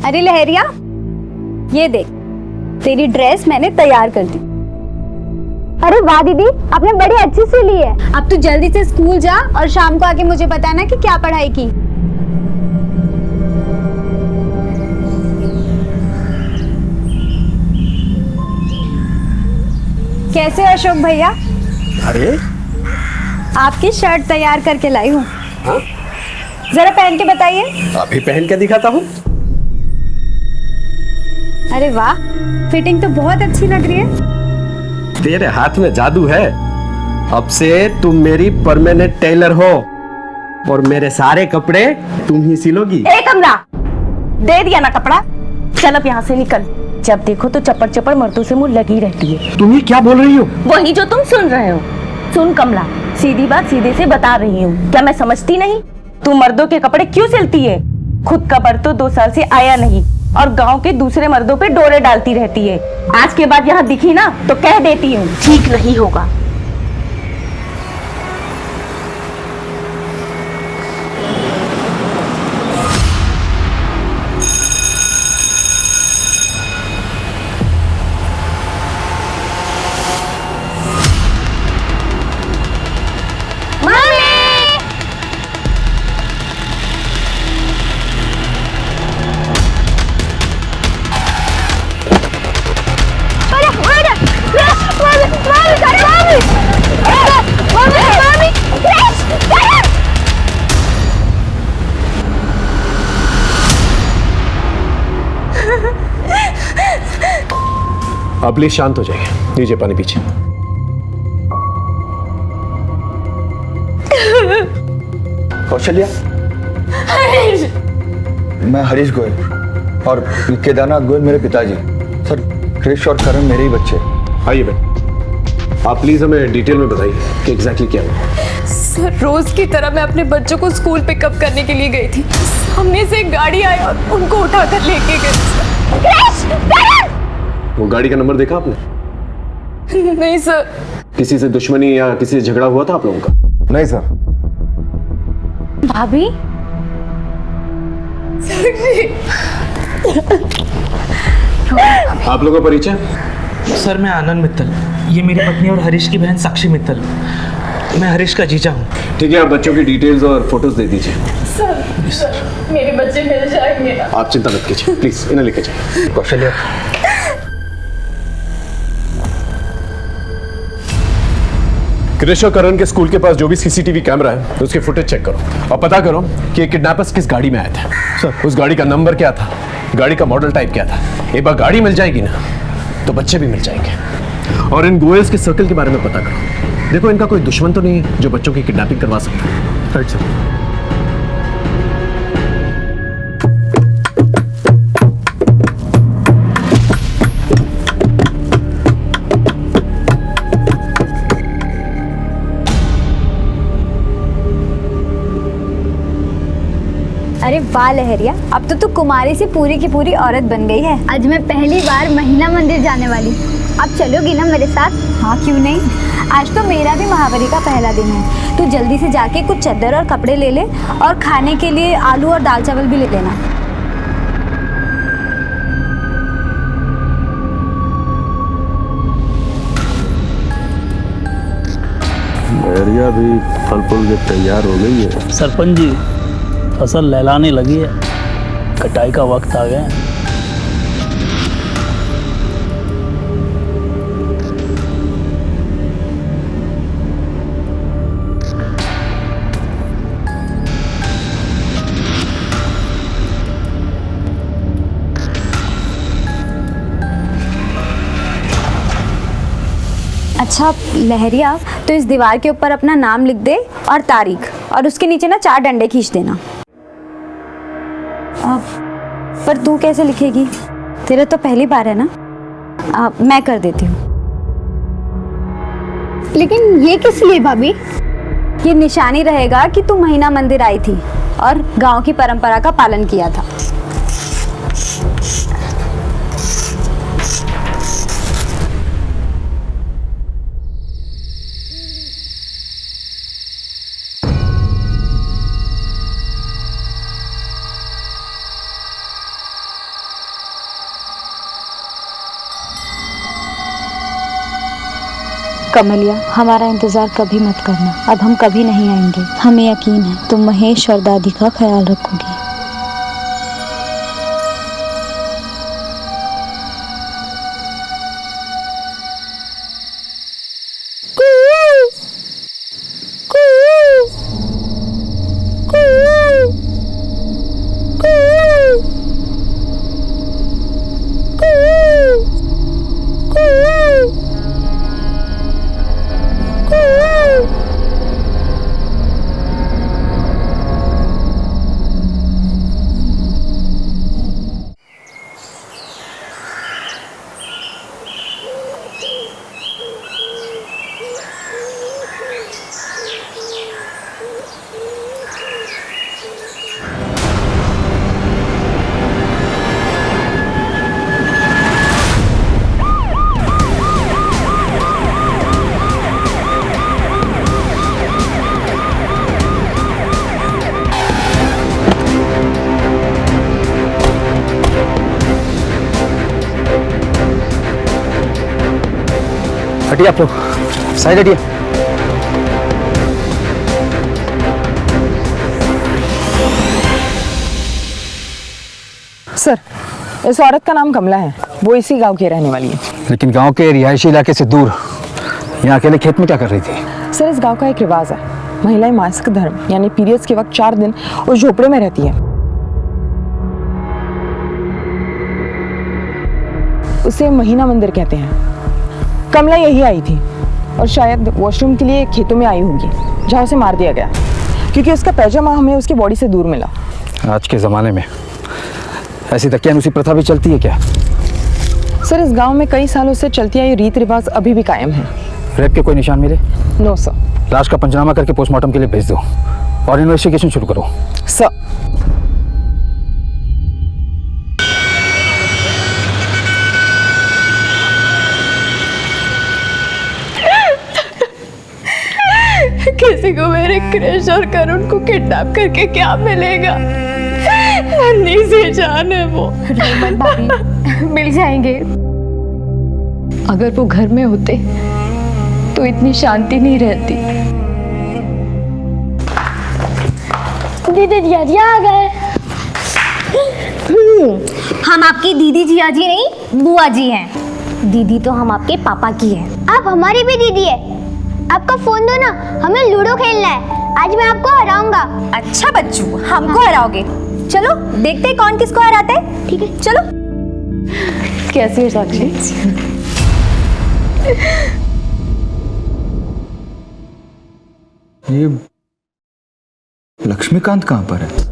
अरे लहरिया, ये देख, तेरी ड्रेस मैंने तैयार कर दी। अरे वाह दीदी, आपने बड़ी अच्छी सी ली है। अब तू जल्दी से स्कूल जा और शाम को आके मुझे बताना कि क्या पढ़ाई की। कैसे हो अशोक भैया? अरे आपकी शर्ट तैयार करके लाई हूँ। हाँ? जरा पहन के बताइए। अभी पहन के दिखाता हूँ। अरे वाह, फिटिंग तो बहुत अच्छी लग रही है। तेरे हाथ में जादू है। अब से तुम मेरी परमानेंट टेलर हो और मेरे सारे कपड़े तुम ही सिलोगी। ए कमला, दे दिया ना कपड़ा, चल अब यहाँ से निकल। जब देखो तो चप्पड़ चप्पड़ मर्दों से मुंह लगी रहती है। तुम ये क्या बोल रही हो? वही जो तुम सुन रहे हो। सुन कमला, सीधी बात सीधे से बता रही हूँ, क्या मैं समझती नहीं? तू मर्दों के कपड़े क्यों सिलती है? खुद का मर्द तो 2 साल से आया नहीं और गांव के दूसरे मर्दों पे डोरे डालती रहती है। आज के बाद यहाँ दिखी ना तो कह देती हूँ, ठीक नहीं होगा। आप प्लीज शांत हो जाइए। लीजिए पानी पीछे। कौशल्या, मैं हरीश गोयल और केदारनाथ गोयल मेरे पिताजी। सर, क्रिश और करण मेरे ही बच्चे। आइए बेटा, आप प्लीज हमें डिटेल में बताइए कि एग्जैक्टली क्या हुआ। सर, रोज की तरह मैं अपने बच्चों को स्कूल पिकअप करने के लिए गई थी। सामने से एक गाड़ी आई और उनको उठाकर लेके गई। वो गाड़ी का नंबर देखा आपने? नहीं सर। किसी से दुश्मनी या किसी से झगड़ा हुआ था आप लोगों का? नहीं सर। भाभी, आप लोगों का परिचय? सर, मैं आनंद मित्तल, ये मेरी पत्नी और हरीश की बहन साक्षी मित्तल। मैं हरीश का जीजा हूँ। ठीक है, आप बच्चों की डिटेल्स और फोटोज दे दीजिए। सर, मेरे बच्चे मिल जाएंगे ना? आप चिंता मत कीजिए, प्लीज इन्हें लेके जाइए। कौशल्या, क्रिश और करण के स्कूल के पास जो भी सीसीटीवी कैमरा है उसके फुटेज चेक करो और पता करो कि ये किडनैपर्स किस गाड़ी में आए थे। सर, उस गाड़ी का नंबर क्या था, गाड़ी का मॉडल टाइप क्या था। एक बार गाड़ी मिल जाएगी ना तो बच्चे भी मिल जाएंगे। और इन गोयल्स के सर्कल के बारे में पता करो। देखो, इनका कोई दुश्मन तो नहीं है जो बच्चों की किडनैपिंग करवा सकता है। Right sir. अरे वाह लहरिया, अब तो तू कुमारी से पूरी की पूरी औरत बन गई है। आज मैं पहली बार महिला मंदिर जाने वाली। अब चलोगी ना मेरे साथ? हाँ, क्यों नहीं। आज तो मेरा भी महावरी का पहला दिन है। तू जल्दी से जाके कुछ चादर और कपड़े ले ले और खाने के लिए आलू और दाल चावल भी ले लेना। लहरिया भी फल फूल के तैयार हो गई है। सरपंच जी, फसल लहलाने लगी है, कटाई का वक्त आ गया है। अच्छा लहरिया, तो इस दीवार के ऊपर अपना नाम लिख दे और तारीख, और उसके नीचे ना 4 डंडे खींच देना। पर तू कैसे लिखेगी? तेरा तो पहली बार है ना। मैं कर देती हूँ। लेकिन ये किस लिए भाभी? ये निशानी रहेगा कि तू महिला मंदिर आई थी और गांव की परंपरा का पालन किया था। कमलिया, हमारा इंतज़ार कभी मत करना, अब हम कभी नहीं आएंगे। हमें यकीन है तुम महेश और दादी का ख्याल रखोगी। हटिए आप लोग, साइड हटिए। सर, इस औरत का नाम कमला है, वो इसी गांव की रहने वाली है। लेकिन गांव के रिहायशी इलाके से दूर यहाँ अकेले खेत में क्या कर रही थी? सर, इस गांव का एक रिवाज है, महिलाएं मासिक धर्म यानी पीरियड्स के वक्त 4 दिन उस झोपड़े में रहती है। उसे महीना मंदिर कहते हैं। कमला यही आई थी और शायद वॉशरूम के लिए खेतों में आई होगी, जहाँ उसे मार दिया गया क्योंकि उसका पैजामा हमें उसकी बॉडी से दूर मिला। आज के ज़माने में ऐसी दकियानुसी प्रथा भी चलती है क्या? सर, इस गांव में कई सालों से चलती आई रीत रिवाज अभी भी कायम है। रेप के कोई निशान मिले? No sir. लाश का पंचनामा करके पोस्टमार्टम के लिए भेज दो और इन्वेस्टिगेशन शुरू करो। सर। किसी को मेरे क्रिश और करुण को किडनैप करके क्या मिलेगा? नन्ही सी जान है वो। मिल जाएंगे। अगर वो घर में होते तो इतनी शांति नहीं रहती। दीदी जिया आ गए। हम आपकी दीदी जिया जी नहीं, बुआ जी हैं। दीदी तो हम आपके पापा की है। आप हमारी भी दीदी है। आपका फोन दो ना, हमें लूडो खेलना है। आज मैं आपको हराऊंगा। अच्छा बच्चू, हमको हराओगे? चलो देखते हैं कौन किसको हराता है। ठीक है, चलो। कैसी है साक्षी? ये लक्ष्मीकांत कहाँ पर है?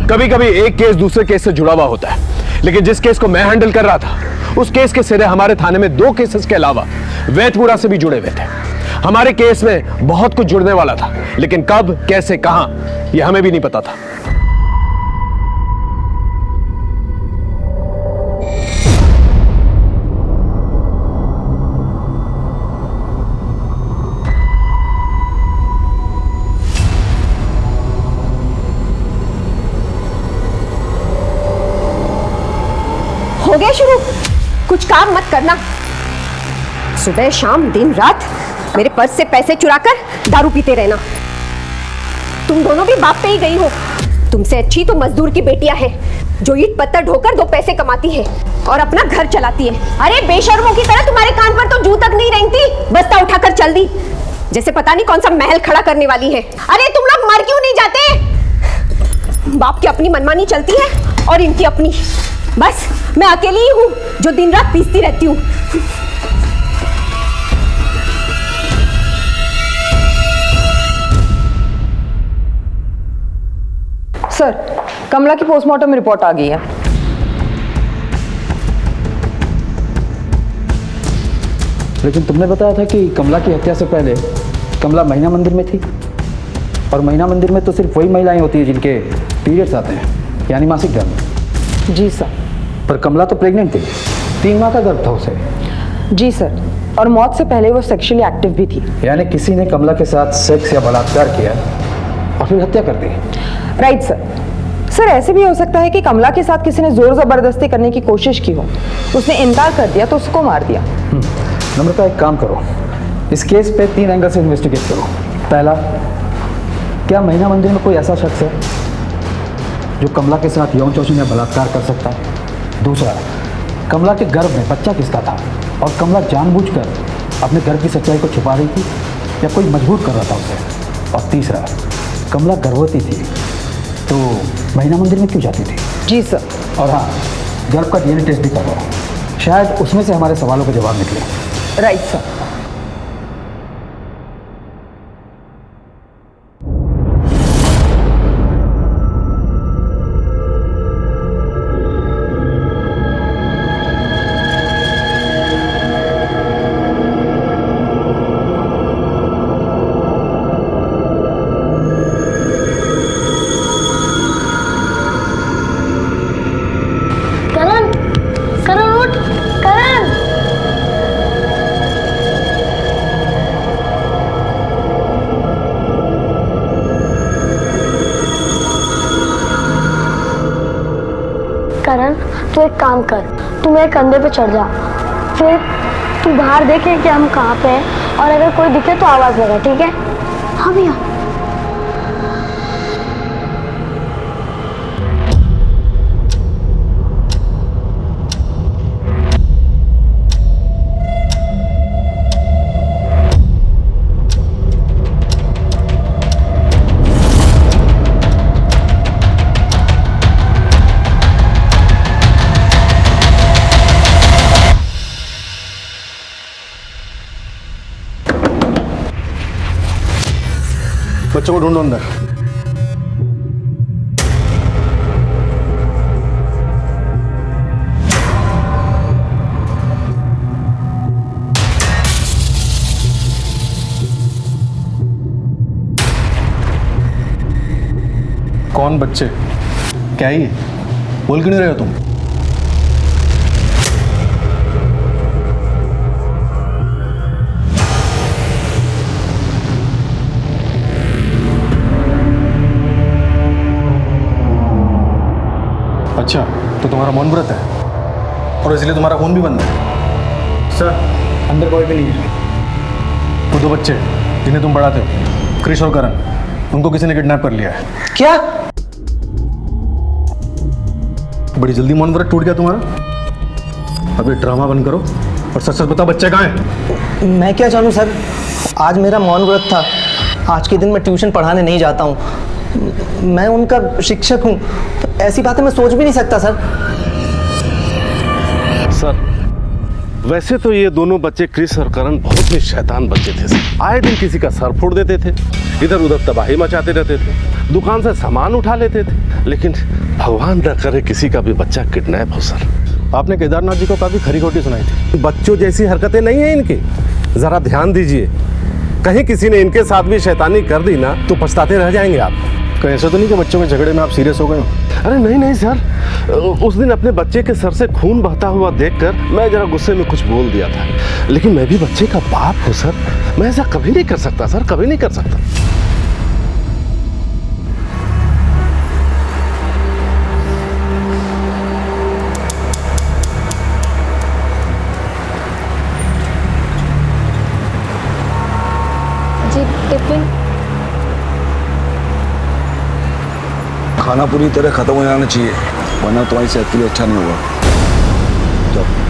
कभी कभी एक केस दूसरे केस से जुड़ा हुआ होता है, लेकिन जिस केस को मैं हैंडल कर रहा था उस केस के सिरे हमारे थाने में 2 केसेस के अलावा वैतपुरा से भी जुड़े हुए थे। हमारे केस में बहुत कुछ जुड़ने वाला था, लेकिन कब, कैसे, कहां, यह हमें भी नहीं पता था। हो गया शुरू? कुछ काम मत करना। सुबह शाम दिन रात मेरे पर्स से पैसे चुराकर दारू पीते रहना। तुम दोनों भी बाप पे ही गई हो। तुमसे अच्छी तो मजदूर की बेटियां हैं जो ईंट पत्थर ढोकर 2 पैसे कमाती है और अपना घर चलाती है। अरे बेशर्मों की तरह तुम्हारे कान पर तो जू तक नहीं रेंगती, बस्ता उठाकर चल दी जैसे पता नहीं कौन सा महल खड़ा करने वाली है। अरे तुम लोग मर क्यों नहीं जाते? बाप की अपनी मनमानी चलती है और इनकी अपनी। बस मैं अकेली ही हूँ जो दिन रात पीसती रहती हूँ। सर, कमला की पोस्टमार्टम रिपोर्ट आ गई है। लेकिन तुमने बताया था कि कमला की हत्या से पहले कमला महीना मंदिर में थी, और महीना मंदिर में तो सिर्फ वही महिलाएं होती हैं जिनके पीरियड्स आते हैं, यानी मासिक धर्म। जी सर। पर कमला तो प्रेग्नेंट थी, 3 माह का गर्भ था उसे। जी सर, और मौत से पहले वो सेक्सुअली एक्टिव भी थी। यानी किसी ने कमला के साथ सेक्स या बलात्कार किया और फिर हत्या कर दी। Right sir. सर ऐसे भी हो सकता है कि कमला के साथ किसी ने जोर जबरदस्ती करने की कोशिश की हो, उसने इनकार कर दिया तो उसको मार दिया। नम्रता, एक काम करो, इस केस पे 3 एंगल से इन्वेस्टिगेट करो। पहला, क्या महिना मंदिर में कोई ऐसा शख्स है जो कमला के साथ यौन शोषण या बलात्कार कर सकता है? दूसरा, कमला के गर्भ में बच्चा किसका था और कमला जानबूझकर अपने गर्भ की सच्चाई को छुपा रही थी या कोई मजबूर कर रहा था उसे? और तीसरा, कमला गर्भवती थी तो महिना मंदिर में क्यों जाती थी? जी सर। और हाँ, गर्भ का DNA टेस्ट भी करवाओ, शायद उसमें से हमारे सवालों के जवाब निकले। Right sir. करण, तू एक काम कर, तू मेरे कंधे पे चढ़ जा, फिर तू बाहर देखे कि हम कहाँ पे हैं और अगर कोई दिखे तो आवाज लगा, ठीक है? हाँ भैया। बच्चों को ढूंढो अंदर। कौन बच्चे? क्या ही है? बोल क्यों नहीं रहे हो तुम? अच्छा, तो तुम्हारा मौन व्रत है और इसलिए तुम्हारा खून भी बंद है? सर, अंदर कोई भी नहीं है। वो 2 बच्चे जिन्हें तुम पढ़ाते हो, क्रिश और करण, उनको किसी ने किडनैप कर लिया है। क्या? बड़ी जल्दी मौन व्रत टूट गया तुम्हारा? अब ये ड्रामा बंद करो और सच सच बताओ, बच्चे कहाँ हैं? मैं क्या जानूँ सर, आज मेरा मौन व्रत था। आज के दिन मैं ट्यूशन पढ़ाने नहीं जाता हूँ, मैं उनका शिक्षक हूँ, तो ऐसी बातें मैं सोच भी नहीं सकता सर। सर, वैसे तो ये दोनों बच्चे क्रिस और करण बहुत ही शैतान बच्चे थे सर। आए दिन किसी का सर फोड़ देते थे, इधर उधर तबाही मचाते रहते थे, दुकान से सामान उठा लेते थे, लेकिन भगवान न करे किसी का भी बच्चा किडनैप हो सर। आपने केदारनाथ जी को काफी खरी खोटी सुनाई थी। बच्चों जैसी हरकतें नहीं है इनकी, जरा ध्यान दीजिए, कहीं किसी ने इनके साथ भी शैतानी कर दी ना तो पछताते रह जाएंगे आप। कहीं ऐसा तो नहीं कि बच्चों के झगड़े में आप सीरियस हो गए हो? अरे नहीं नहीं सर, उस दिन अपने बच्चे के सर से खून बहता हुआ देखकर मैं जरा गुस्से में कुछ बोल दिया था, लेकिन मैं भी बच्चे का बाप हूँ सर, मैं ऐसा कभी नहीं कर सकता सर, कभी नहीं कर सकता। जी टिफिन खाना पूरी तरह खत्म हो जाना चाहिए, वरना तुम्हारी सेहत के लिए अच्छा नहीं होगा। चलो।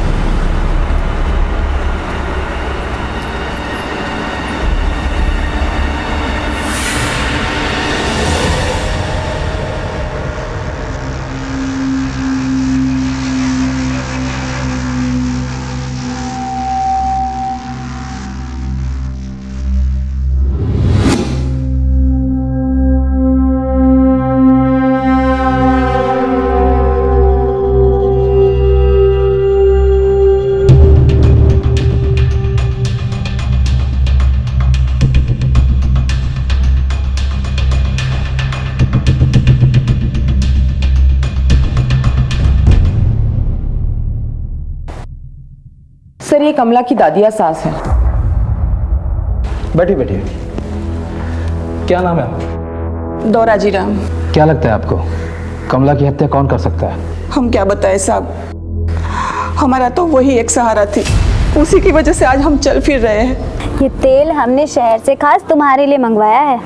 सर ये कमला की दादिया सास है। बैठिए बैठिए। क्या नाम है आपका? दौराजी राम। क्या लगता है आपको कमला की हत्या कौन कर सकता है? हम क्या बताएं साहब, हमारा तो वही एक सहारा थी, उसी की वजह से आज हम चल फिर रहे हैं। ये तेल हमने शहर से खास तुम्हारे लिए मंगवाया है,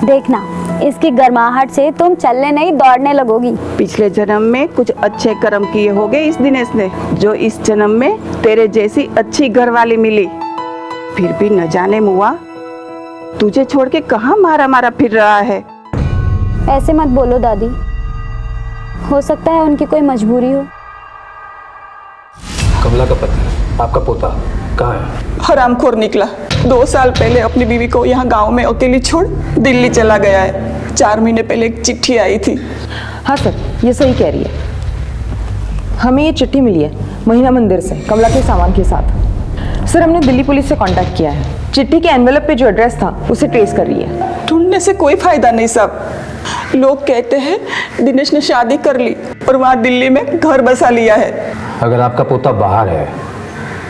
देखना इसकी गर्माहट से तुम चलने नहीं दौड़ने लगोगी। पिछले जन्म में कुछ अच्छे कर्म किए होंगे इस दिनेश ने, जो इस जन्म में तेरे जैसी अच्छी घरवाली मिली। फिर भी न जाने मुआ तुझे छोड़ के कहाँ मारा मारा फिर रहा है। ऐसे मत बोलो दादी, हो सकता है उनकी कोई मजबूरी हो। कमला का पति आपका पोता कहाँ है? हरामखोर निकला। 2 साल पहले अपनी बीवी को यहाँ गांव में अकेली छोड़ दिल्ली चला गया है। 4 महीने पहले एक चिट्ठी आई थी। हाँ सर, ये सही कह रही है। हमें ये चिट्ठी मिली है महीना मंदिर से कमला के सामान के साथ। सर हमने दिल्ली पुलिस से कांटेक्ट किया है। चिट्ठी के एनवेलप पे जो एड्रेस था उसे ट्रेस कर रही है। ढूंढने से कोई फायदा नहीं साहब। लोग कहते हैं दिनेश ने शादी कर ली और वहाँ दिल्ली में घर बसा लिया है। अगर आपका पोता बाहर है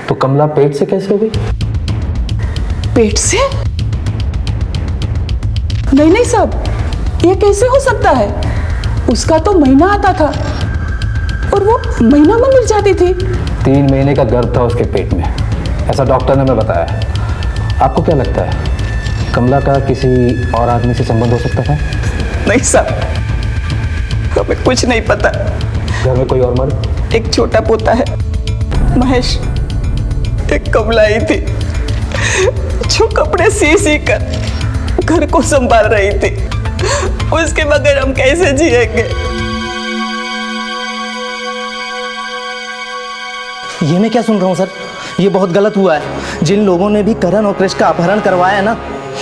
तो कमला पेट से कैसे हो गई? पेट से? नहीं नहीं साहब, ये कैसे हो सकता है? उसका तो महीना आता था और वो महीना में मिल जाती थी। 3 महीने का गर्भ था उसके पेट में, ऐसा डॉक्टर ने हमें बताया। आपको क्या लगता है कमला का किसी और आदमी से संबंध हो सकता था? नहीं साहब, हमें कुछ नहीं पता। घर में कोई और मर्द? एक छोटा पोता है महेश, एक कमला ही थी जो कपड़े सी कर घर को संभाल रही थी। उसके बगैर हम कैसे जिएंगे? ये मैं क्या सुन रहा हूँ सर, ये बहुत गलत हुआ है। जिन लोगों ने भी करण और कृष का अपहरण करवाया है ना,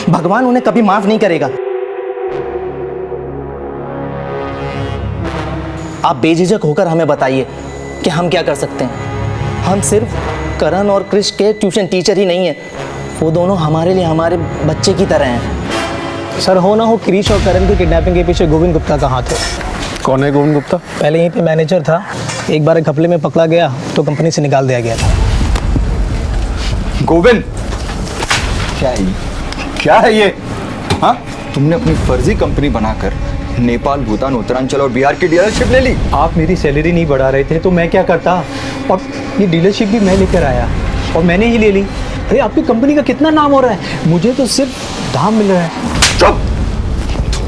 भगवान उन्हें कभी माफ नहीं करेगा। आप बेझिझक होकर हमें बताइए कि हम क्या कर सकते हैं। हम सिर्फ करण और कृष के ट्यूशन टीचर ही नहीं हैं, वो दोनों हमारे लिए हमारे बच्चे की तरह हैं। सर हो ना हो कृष और करण की किडनैपिंग के पीछे गोविंद गुप्ता का हाथ है। कौन है गोविंद गुप्ता? पहले यहीं पे मैनेजर था, एक बार एक घपले में पकड़ा गया तो कंपनी से निकाल दिया गया था। गोविंद, क्या है ये? हाँ, तुमने अपनी फर्जी कंपनी बनाकर नेपाल, भूटान, उत्तरांचल और बिहार की डीलरशिप ले ली। आप मेरी सैलरी नहीं बढ़ा रहे थे तो मैं क्या करता, और ये डीलरशिप भी मैं लेकर आया और मैंने ही ले ली। अरे आपकी कंपनी का कितना नाम हो रहा है, मुझे तो सिर्फ दाम मिल रहा है। चुप!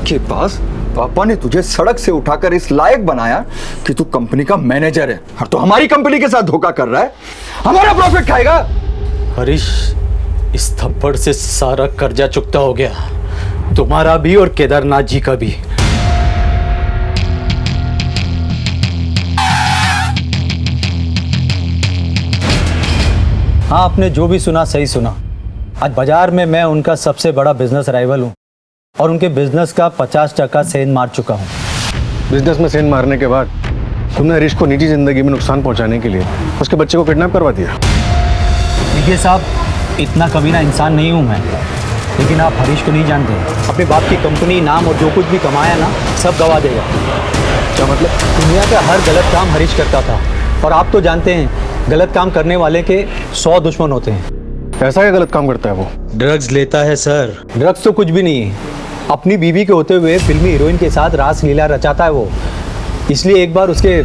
के पास पापा ने तुझे सड़क से उठाकर इस लायक बनाया कि तू कंपनी का मैनेजर है, और तो हमारी कंपनी के साथ धोखा कर रहा है, हमारा प्रॉफिट खाएगा। हरीश, इस थप्पड़ से सारा कर्जा चुकता हो गया, तुम्हारा भी और केदारनाथ जी का भी। हाँ, आपने जो भी सुना सही सुना। आज बाजार में मैं उनका सबसे बड़ा बिजनेस राइवल हूँ और उनके बिजनेस का 50% सेंध मार चुका हूँ। बिजनेस में सेंध मारने के बाद तुमने हरीश को निजी जिंदगी में नुकसान पहुंचाने के लिए उसके बच्चे को किडनैप करवा दिया। देखिए साहब, इतना कमीना इंसान नहीं हूँ मैं, लेकिन आप हरीश को नहीं जानते। अपने बाप की कंपनी, नाम और जो कुछ भी कमाया ना, सब गवा देगा। क्या मतलब? दुनिया का हर गलत काम हरीश करता था, और आप तो जानते हैं गलत काम करने वाले के 100 दुश्मन होते हैं। ऐसा क्या गलत काम करता है वो? ड्रग्स लेता है सर। ड्रग्स तो कुछ भी नहीं है, अपनी बीवी के होते हुए फिल्मी हीरोइन के साथ रास लीला रचाता है वो। इसलिए एक बार उसके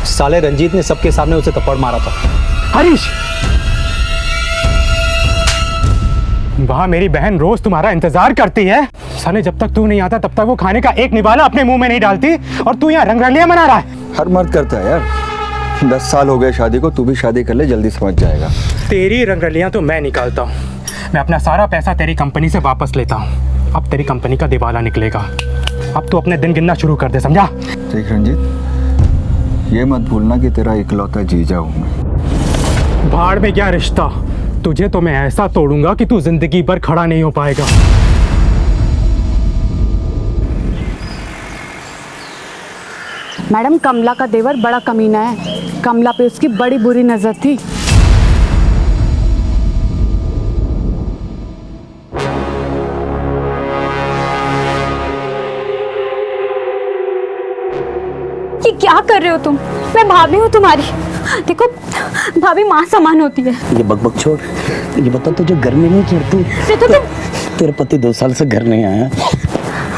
साले रंजीत ने सबके सामने उसे थप्पड़ मारा था। हरीश, वहाँ मेरी बहन रोज तुम्हारा इंतजार करती है। साले जब तक तू नहीं आता तब तक वो खाने का एक निवाला अपने मुंह में नहीं डालती, और तू यहाँ रंगरलियां मना रहा है। हर मर्द करता है यार। 10 साल हो गए शादी को, तू भी शादी कर ले, जल्दी समझ जाएगा। तेरी रंगरलियां तो मैं निकालता हूँ। मैं अपना सारा पैसा तेरी कंपनी से वापस लेता हूँ। अब तेरी कंपनी का दिवाला निकलेगा। अब तू अपने दिन गिनना शुरू कर दे, समझा? देख रंजीत, ये मत भूलना कि तेरा इकलौता जीजा हूँ मैं। भाड़ में क्या रिश्ता, तुझे तो मैं ऐसा तोड़ूंगा कि तू जिंदगी भर खड़ा नहीं हो पाएगा। मैडम, कमला का देवर बड़ा कमीना है। कमला पे उसकी बड़ी बुरी नजर थी। ये क्या कर रहे हो तुम? मैं भाभी हूँ तुम्हारी। देखो भाभी माँ समान होती है। ये बकबक छोड़, ये बता तुझे घर में नहीं चढ़ती? तेरे पति 2 साल से घर नहीं आया।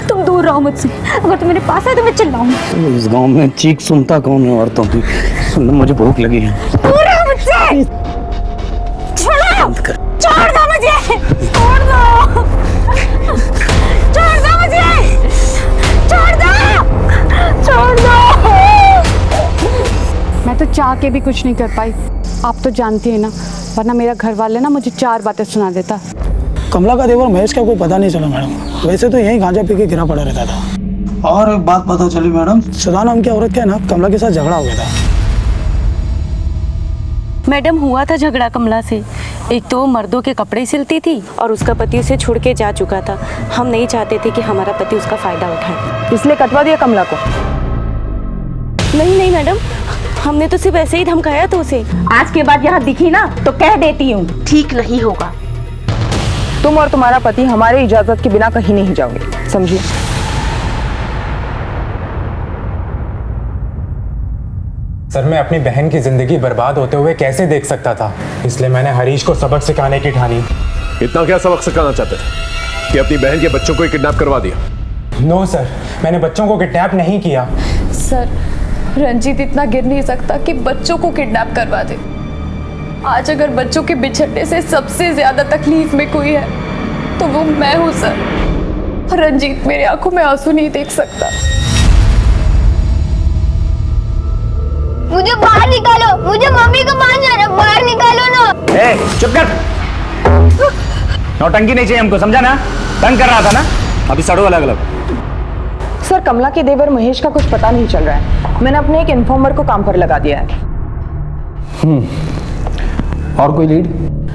तुम दूर रहो मुझसे, अगर तुम मेरे पास आए तो मैं चिल्लाऊंगी। तो इस गांव में चीख सुनता कौन है औरतों की? सुन, मुझे भूख लगी है। दूर रहो मुझसे। छोड़ो, छोड़ दो मुझे, छोड़ दो, छोड़ दो मुझे, छोड़ दो, छोड़ दो। मैं तो चाह के भी कुछ नहीं कर पाई, आप तो जानती है ना, वरना मेरा घर वाले ना मुझे 4 बातें सुना देता। कमला का देवर महेश का कोई पता नहीं चला मैडम। वैसे तो यहीं गांजा पी के गिरा पड़ा रहता था। और एक बात पता चली मैडम, सुधा नाम की औरत का ना कमला के साथ झगड़ा हो गया था। मैडम हुआ था झगड़ा कमला से। एक तो मर्दों के कपड़े सिलती थी और उसका पति उसे छोड़ के जा चुका था। हम नहीं चाहते थे कि हमारा पति उसका फायदा उठाए, इसलिए कटवा दिया कमला को। नहीं नहीं मैडम, हमने तो सिर्फ ऐसे ही धमकाया था उसे। आज के बाद यहाँ दिखी ना तो कह देती हूँ, ठीक नहीं होगा। तुम और तुम्हारा पति हमारे इजाजत के बिना कहीं नहीं जाओगे, समझिए। सर, मैं अपनी बहन की जिंदगी बर्बाद होते हुए कैसे देख सकता था, इसलिए मैंने हरीश को सबक सिखाने की ठानी। इतना क्या सबक सिखाना चाहते थे कि अपनी बहन के बच्चों को ही किडनैप करवा दिया? नो सर, मैंने बच्चों को किडनैप नहीं किया। सर, रंजीत इतना गिर नहीं सकता कि बच्चों को किडनैप करवा दे। आज अगर बच्चों के बिछड़ने से सबसे ज्यादा तकलीफ में कोई है तो वो मैं हूँ सर। रंजीत मेरी आंखों में आंसू नहीं देख सकता। मुझे बाहर निकालो, मुझे मम्मी को पास जाना, बाहर निकालो ना। ए, चुप कर। नौटंकी नहीं चाहिए हमको, समझा ना? तंग कर रहा था ना, अभी सड़ो अलग अलग। सर, कमला के देवर महेश का कुछ पता नहीं चल रहा है। मैंने अपने एक इन्फॉर्मर को काम पर लगा दिया है। और कोई लीड?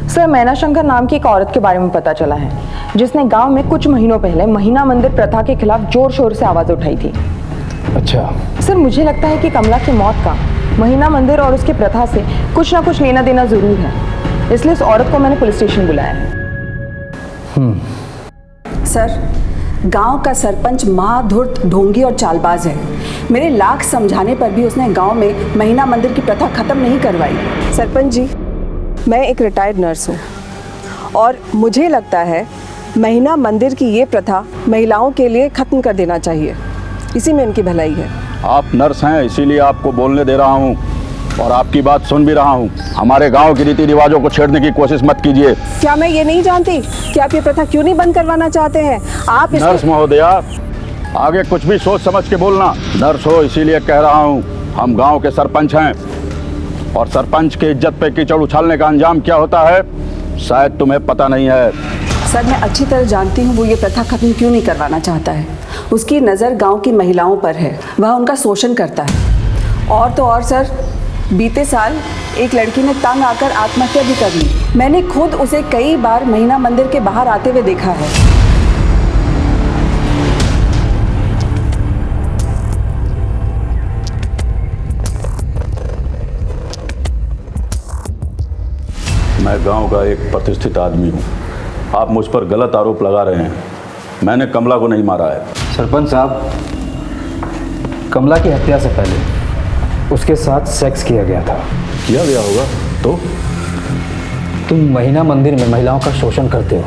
सर, मैना शंकर नाम की एक औरत के बारे में पता चला है, जिसने गांव में कुछ महीनों पहले महीना मंदिर प्रथा के खिलाफ जोर शोर से आवाज उठाई थी। अच्छा। सर, मुझे लगता है कि कमला की मौत का महीना मंदिर और उसकी प्रथा से कुछ ना कुछ लेना देना जरूर है, इसलिए इस औरत को मैंने पुलिस स्टेशन बुलाया है। सर, गांव का सरपंच महाधूर्त, ढोंगी और चालबाज है। मेरे लाख समझाने पर भी उसने गांव में महीना मंदिर की प्रथा खत्म नहीं करवाई। सरपंच जी, मैं एक रिटायर्ड नर्स हूँ और मुझे लगता है महीना मंदिर की ये प्रथा महिलाओं के लिए खत्म कर देना चाहिए। इसी में इनकी भलाई है। आप नर्स हैं, इसीलिए आपको बोलने दे रहा हूँ और आपकी बात सुन भी रहा हूँ। हमारे गांव के रीति रिवाजों को छेड़ने की कोशिश मत कीजिए। क्या मैं ये नहीं जानती कि आप ये प्रथा क्यों नहीं बंद करवाना चाहते हैं? आप नर्स महोदया, आगे कुछ भी सोच समझ के बोलना। नर्स हो इसीलिए कह रहा हूँ, हम गांव के सरपंच हैं और सरपंच की इज्जत पे कीचड़ उछालने का अंजाम क्या होता है शायद तुम्हें पता नहीं है। सर, मैं अच्छी तरह जानती हूँ वो ये प्रथा खत्म क्यों नहीं करवाना चाहता है। उसकी नज़र गांव की महिलाओं पर है, वह उनका शोषण करता है। और तो और सर, बीते साल एक लड़की ने तंग आकर आत्महत्या भी कर ली। मैंने खुद उसे कई बार महीना मंदिर के बाहर आते हुए देखा है। मैं गांव का एक प्रतिष्ठित आदमी हूँ, आप मुझ पर गलत आरोप लगा रहे हैं। मैंने कमला को नहीं मारा है। सरपंच साहब, कमला की हत्या से पहले उसके साथ सेक्स किया गया था। किया गया होगा तो? तुम महीना मंदिर में महिलाओं का शोषण करते हो,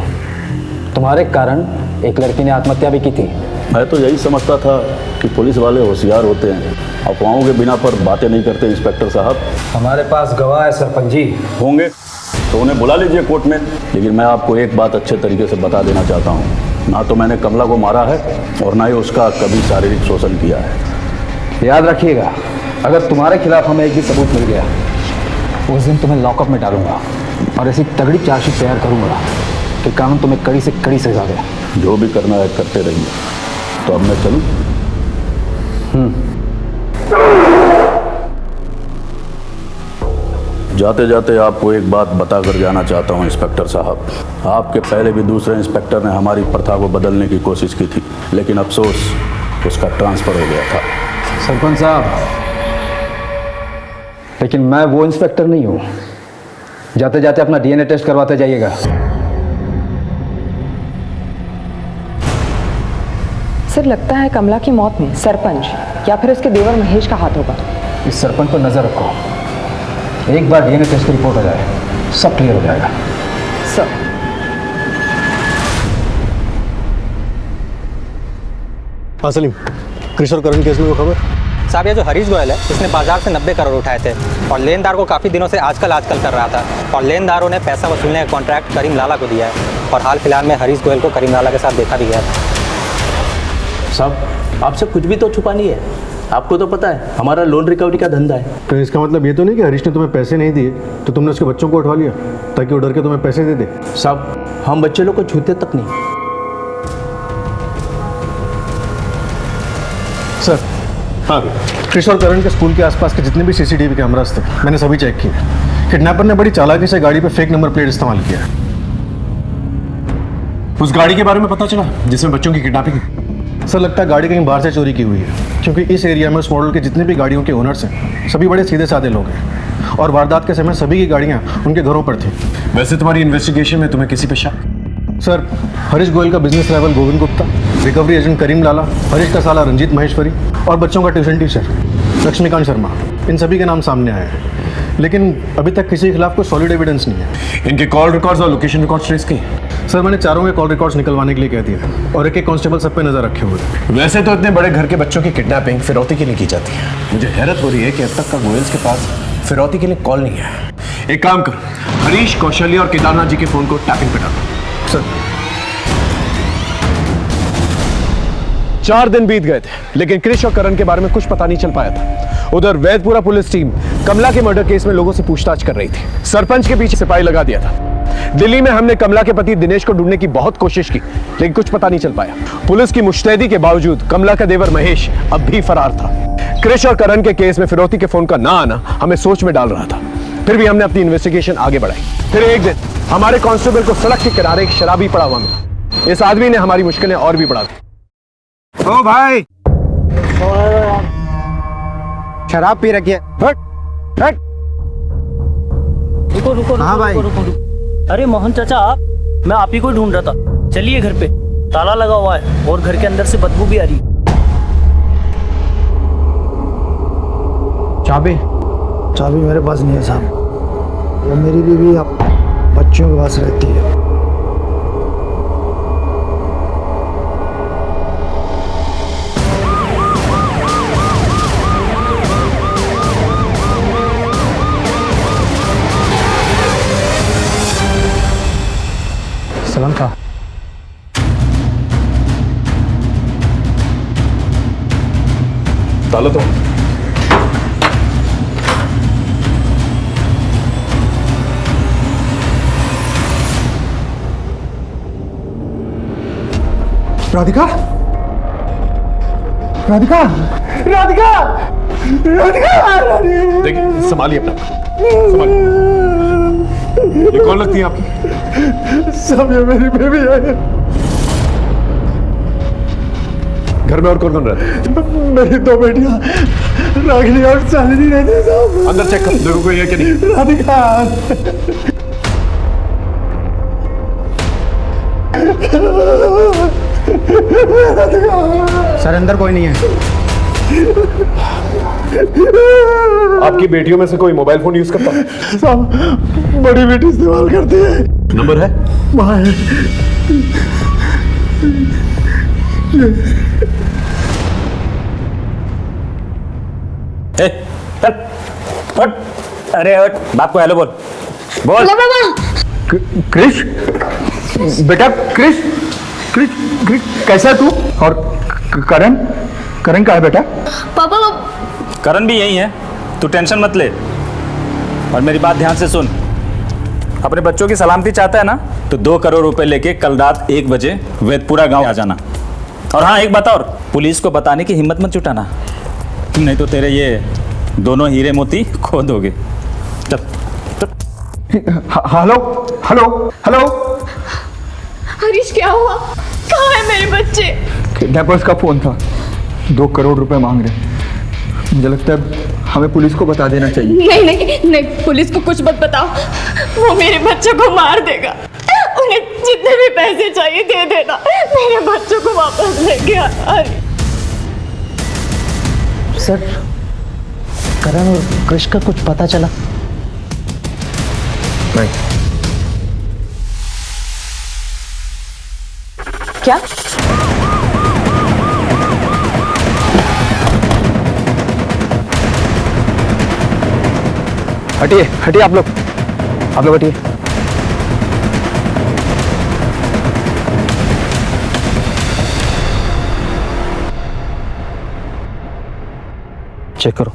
तुम्हारे कारण एक लड़की ने आत्महत्या भी की थी। मैं तो यही समझता था कि पुलिस वाले होशियार होते हैं, अफवाहों के बिना पर बातें नहीं करते। इंस्पेक्टर साहब, हमारे पास गवाह है सरपंच जी। होंगे तो उन्हें बुला लीजिए कोर्ट में। लेकिन मैं आपको एक बात अच्छे तरीके से बता देना चाहता हूँ, ना तो मैंने कमला को मारा है और ना ही उसका कभी शारीरिक शोषण किया है। याद रखिएगा, अगर तुम्हारे खिलाफ हमें एक भी सबूत मिल गया, उस दिन तुम्हें लॉकअप में डालूंगा और ऐसी तगड़ी चार्जशीट तैयार करूंगा कि कानून तुम्हें कड़ी से कड़ी सजा दे। जो भी करना है करते रहिए। तो अब मैं चलूं? जाते जाते आपको एक बात बता कर जाना चाहता हूं इंस्पेक्टर साहब, आपके पहले भी दूसरे इंस्पेक्टर ने हमारी प्रथा को बदलने की कोशिश की थी, लेकिन अफसोस उसका ट्रांसफर हो गया था। सरपंच साहब, लेकिन मैं वो इंस्पेक्टर नहीं हूं। जाते जाते अपना डीएनए टेस्ट करवाते जाइएगा। सर, लगता है कमला की मौत में सरपंच या फिर उसके देवर महेश का हाथ होगा। इस सरपंच पर नजर रखो, एक बार डीएनए टेस्ट की रिपोर्ट आ जाए सब क्लियर हो जाएगा। सर हाँ सलीम, कृष्ण और करण केस में वो खबर? साहब ये जो हरीश गोयल है इसने बाजार से 90 करोड़ उठाए थे और लेनदार को काफ़ी दिनों से आजकल कर रहा था और लेनदारों ने पैसा वसूलने का कॉन्ट्रैक्ट करीम लाला को दिया है और हाल फिलहाल में हरीश गोयल को करीम लाला के साथ देखा भी गया था। साहब आपसे कुछ भी तो छुपा नहीं है, आपको तो पता है हमारा लोन रिकवरी का धंधा है। तो इसका मतलब ये तो नहीं कि हरीश ने तुम्हें पैसे नहीं दिए तो तुमने उसके बच्चों को उठवा लिया ताकि वो डर के तुम्हें पैसे दे दे? साहब हम बच्चे लोग को छूते तक नहीं। सर हाँ, कृष्ण और करण के स्कूल के आसपास के जितने भी सीसीटीवी कैमरास थे मैंने सभी चेक किए। किडनैपर ने बड़ी चालाकी से गाड़ी पे फेक नंबर प्लेट इस्तेमाल किया। उस गाड़ी के बारे में पता चला जिसमें बच्चों की किडनैपिंग? सर लगता है गाड़ी कहीं बाहर से चोरी की हुई है, क्योंकि इस एरिया में उस मॉडल के जितने भी गाड़ियों के ओनर्स हैं सभी बड़े सीधे साधे लोग हैं और वारदात के समय सभी की गाड़ियाँ उनके घरों पर थी। वैसे तुम्हारी इन्वेस्टिगेशन में तुम्हें किसी पे शक? सर हरीश गोयल का business rival Govind Gupta, recovery agent Karim Lala, Harish का साला रंजीत महेश्वरी और बच्चों का ट्यूशन टीचर लक्ष्मीकांत शर्मा, इन सभी के नाम सामने आए हैं, लेकिन अभी तक किसी के खिलाफ कोई सॉलिड एविडेंस नहीं है। इनके कॉल रिकॉर्ड्स और लोकेशन रिकॉर्ड्स ट्रेस किए? सर मैंने चारों के कॉल रिकॉर्ड्स निकलवाने के लिए कह दिया और एक कांस्टेबल सब पे नजर रखे हुए हैं। वैसे तो इतने बड़े घर के बच्चों की किडनैपिंग फिरौती के लिए की जाती है। मुझे हैरत हो रही है कि अब तक का गोयल्स के पास फिरौती के लिए कॉल नहीं है। एक काम कर, हरीश, कौशल्या और केदारनाथ जी के फोन को टैपिंग पे डालो। सर 4 दिन बीत गए थे लेकिन कृष और करण के बारे में कुछ पता नहीं चल पाया था। उधर वैदपुरा पुलिस टीम कमला के मर्डर केस में लोगों से पूछताछ कर रही थी। सरपंच के पीछे सिपाही लगा दिया था। दिल्ली में हमने कमला के पति दिनेश को ढूंढने की बहुत कोशिश की लेकिन कुछ पता नहीं चल पाया। पुलिस की मुस्तैदी के बावजूद कमला का देवर महेश अब भी फरार था। कृष और करण के केस में फिरौती के फोन का ना आना हमें सोच में डाल रहा था। फिर भी हमने अपनी इन्वेस्टिगेशन आगे बढ़ाई। फिर एक दिन हमारे कांस्टेबल को सड़क के किनारे एक शराबी पड़ा हुआ मिला। इस आदमी ने हमारी मुश्किलें और भी बढ़ा दी। ओ भाई, शराब पी रखी है। हट हट। रुको रुको हाँ भाई। अरे मोहन चाचा मैं आप ही को ढूंढ रहा था, चलिए घर पे ताला लगा हुआ है और घर के अंदर से बदबू भी आ रही। चाबी मेरे पास नहीं है साहब, वो मेरी बीवी अब बच्चों के पास रहती है। सलाम था। ताला तो राधिका, राधिका, राधिका, राधिका, देखिए संभालिए अपना, संभालिए। ये कौन लगती है आपकी? सब ये मेरी बेबी है। घर में और कौन कौन रहता है? मेरी 2 बेटियां रागिनी और शालिनी रहती है साहब। अंदर चेक कर, देखो कोई है कि नहीं। राधिका, सर अंदर कोई नहीं है। आपकी बेटियों में से कोई मोबाइल फोन यूज करता है? साहब बड़ी बेटी इस्तेमाल करती है। नंबर है? वहाँ है। अरे हट, बाप को हेलो बोल। बोल क्रिश, बेटा क्रिश, क्रिश, क्रिश कैसा है तू? और करण, करण का है बेटा? पापा करण भी यही है, तू टेंशन मत ले। और मेरी बात ध्यान से सुन, अपने बच्चों की सलामती चाहता है ना तो 2 करोड़ रुपए लेके कल रात 1 बजे वैदपुरा गांव आ जाना। और हाँ एक बात और, पुलिस को बताने की हिम्मत मत जुटाना, नहीं तो तेरे ये दोनों हीरे मोती खो दोगे। चल चल। Hello hello hello. हरीश क्या हुआ? कहाँ है मेरे बच्चे? किडनैपर्स का फोन था, 2 करोड़ रुपए मांग रहे। मुझे लगता है हमें पुलिस को बता देना चाहिए। नहीं नहीं नहीं, पुलिस को कुछ मत बताओ, वो मेरे बच्चों को मार देगा। उन्हें जितने भी पैसे चाहिए दे देना, मेरे बच्चों को वापस लेके आ। सर करण और कृष का कुछ पता चला? नहीं। क्या? हटिए हटिए आप लोग हटिए। चेक करो।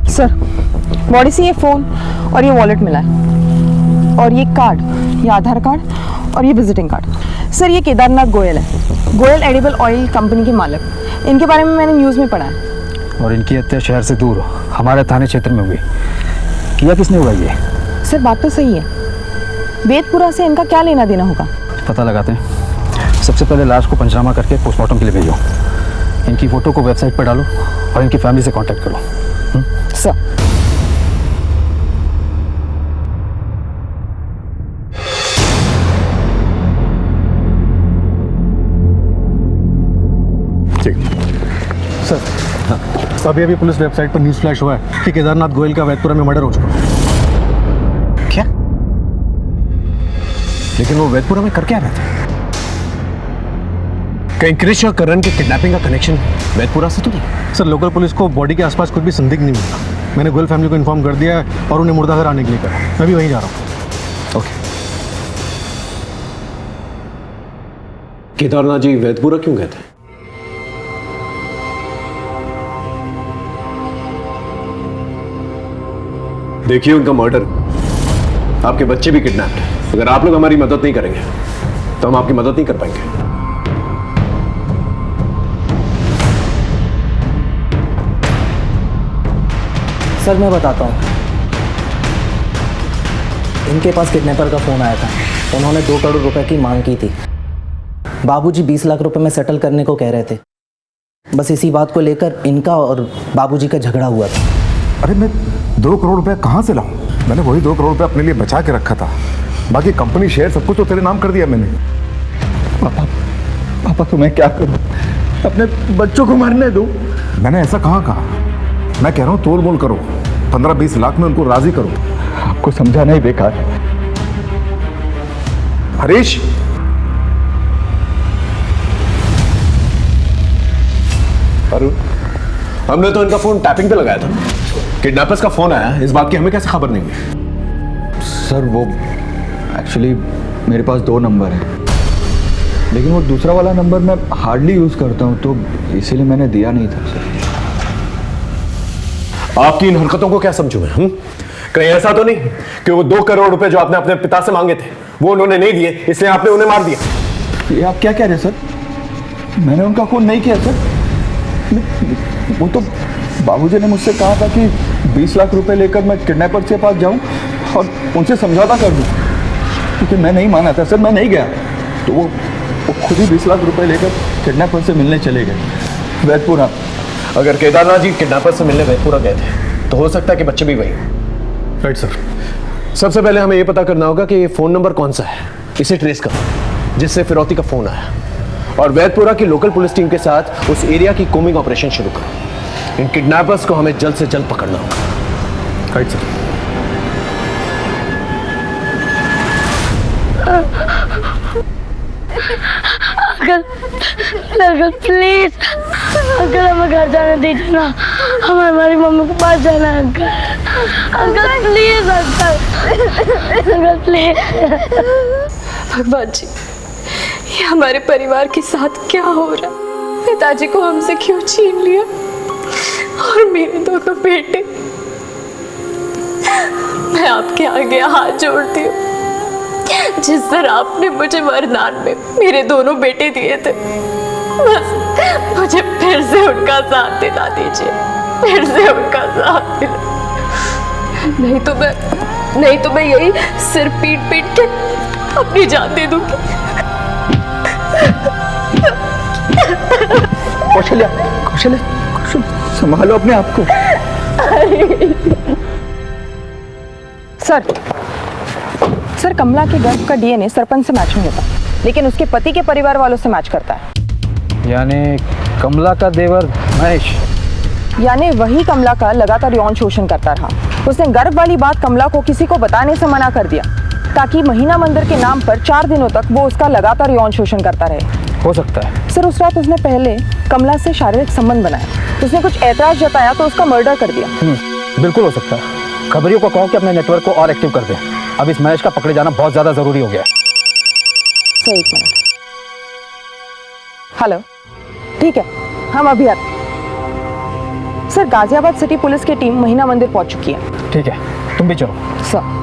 सर, बॉडी से ये फ़ोन और ये वॉलेट मिला है, और ये कार्ड, ये आधार कार्ड और ये विजिटिंग कार्ड। सर, ये केदारनाथ गोयल है, गोयल एडिबल ऑयल कंपनी के मालिक। इनके बारे में मैंने न्यूज़ में पढ़ा है। और इनकी हत्या शहर से दूर हमारे थाने क्षेत्र में हुई। किया किसने हुआ ये? सर, बात तो सही है, वेदपुरा से इनका क्या लेना देना होगा? पता लगाते हैं। सबसे पहले लाश को पंचनामा करके पोस्टमार्टम के लिए भेजो। इनकी फ़ोटो को वेबसाइट पर डालो और इनकी फैमिली से कांटेक्ट करो। सर, सर, हाँ। अभी पुलिस वेबसाइट पर न्यूज़ फ्लैश हुआ है कि केदारनाथ गोयल का वैदपुरा में मर्डर हो चुका है। क्या? लेकिन वो वैदपुरा में कर क्या रहा था? कहीं क्रिश और करण के किडनैपिंग का कनेक्शन वैदपुरा से तो नहीं? सर, लोकल पुलिस को बॉडी के आसपास कुछ भी संदिग्ध नहीं मिला। मैंने गोयल फैमिली को इन्फॉर्म कर दिया है और उन्हें मुर्दाघर आने के लिए कहा। मैं भी वहीं जा रहा हूँ। ओके। केदारनाथ जी वैदपुरा क्यों गए थे? देखिए, उनका मर्डर, आपके बच्चे भी किडनैप्ड हैं। अगर आप लोग हमारी मदद नहीं करेंगे तो हम आपकी मदद नहीं कर पाएंगे। सर, मैं बताता हूँ। इनके पास किडनैपर का फ़ोन आया था। उन्होंने 2 करोड़ रुपए की मांग की थी। बाबूजी 20 लाख रुपए में सेटल करने को कह रहे थे। बस इसी बात को लेकर इनका और बाबूजी का झगड़ा हुआ था। अरे मैं 2 करोड़ रुपए कहाँ से लाऊं? मैंने वही 2 करोड़ रुपए अपने लिए बचा के रखा था। बाकी कंपनी शेयर सब कुछ तो तेरे नाम कर दिया मैंने। पापा तो मैं क्या करूं? अपने बच्चों को मरने दूं? मैंने ऐसा कहाँ कहा? मैं कह रहा हूँ तोल मोल करो, 15-20 लाख में उनको राजी करो। आपको समझाना ही बेकार। हरीश, अरुण, हमने तो इनका फोन टैपिंग पे लगाया था। किडनैपर्स का फोन आया, इस बात की हमें कैसे खबर नहीं हुई? सर, वो एक्चुअली मेरे पास 2 नंबर हैं, लेकिन वो दूसरा वाला नंबर मैं हार्डली यूज़ करता हूँ, तो इसीलिए मैंने दिया नहीं था सर। आपकी इन हरकतों को क्या समझूं मैं? कहीं ऐसा तो नहीं कि वो 2 करोड़ रुपए जो आपने अपने पिता से मांगे थे वो उन्होंने नहीं दिए, इसलिए आपने उन्हें मार दिया? ये आप क्या कह रहे हैं सर? मैंने उनका खून नहीं किया सर। वो तो बाबूजी ने मुझसे कहा था कि 20 लाख रुपए लेकर मैं किडनैपर के पास जाऊं और उनसे समझौता कर दूं, क्योंकि मैं नहीं माना था सर, मैं नहीं गया। तो वो खुद ही 20 लाख रुपए लेकर किडनैपर से मिलने चले गए वैदपुरा। अगर केदारनाथ जी किडनैपर से मिलने वैदपुरा गए थे तो हो सकता है कि बच्चे भी वही। Right sir. सबसे पहले हमें यह पता करना होगा कि ये फोन नंबर कौन सा है, इसे ट्रेस करो जिससे फिरौती का फोन आया, और वैदपुरा की लोकल पुलिस टीम के साथ उस एरिया की कोमिंग ऑपरेशन शुरू करो। इन किडनैपर्स को हमें जल्द से जल्द पकड़ना होगा। Right sir. Uncle please, uncle हमें घर जाने दीजिए ना, हमें हमारी मम्मी के पास जाना है। Uncle please, uncle please. भगवान जी, ये हमारे परिवार के साथ क्या हो रहा है? पिताजी को हमसे क्यों छीन लिया और मेरे 2 बेटे? मैं आपके आगे हाथ जोड़ती हूँ, जिस तरह आपने मुझे वरदान में मेरे 2 बेटे दिए थे, बस मुझे फिर से उनका साथ दिला दीजिए, फिर से उनका साथ दिला। नहीं तो मैं यही सिर पीट पीट के अपनी जान दे दूंगी। कौशल्या, संभालो अपने आप को। सर, कमला के गर्भ का डीएनए सरपंच से मैच नहीं होता, लेकिन उसके पति के परिवार वालों से मैच करता है। यानी कमला का देवर महेश, यानी वही कमला का लगातार यौन शोषण करता रहा। उसने गर्भ वाली बात कमला को किसी को बताने से मना कर दिया ताकि महीना मंदिर के नाम पर 4 दिनों तक वो उसका लगातार यौन शोषण करता रहे। हो सकता है सर, उस रात उसने पहले कमला से शारीरिक संबंध बनाया, उसने कुछ ऐतराज जताया तो उसका मर्डर कर दिया। बिल्कुल हो सकता है। खबरियों को कहो कि अपने नेटवर्क को और एक्टिव कर दें। अब इस महेश का पकड़े जाना बहुत ज्यादा जरूरी हो गया है। Sir, 1 minute. हेलो, ठीक है, हम अभी आते। सर, गाजियाबाद सिटी पुलिस की टीम महीना मंदिर पहुंच चुकी है। ठीक है, तुम भी चलो। सर।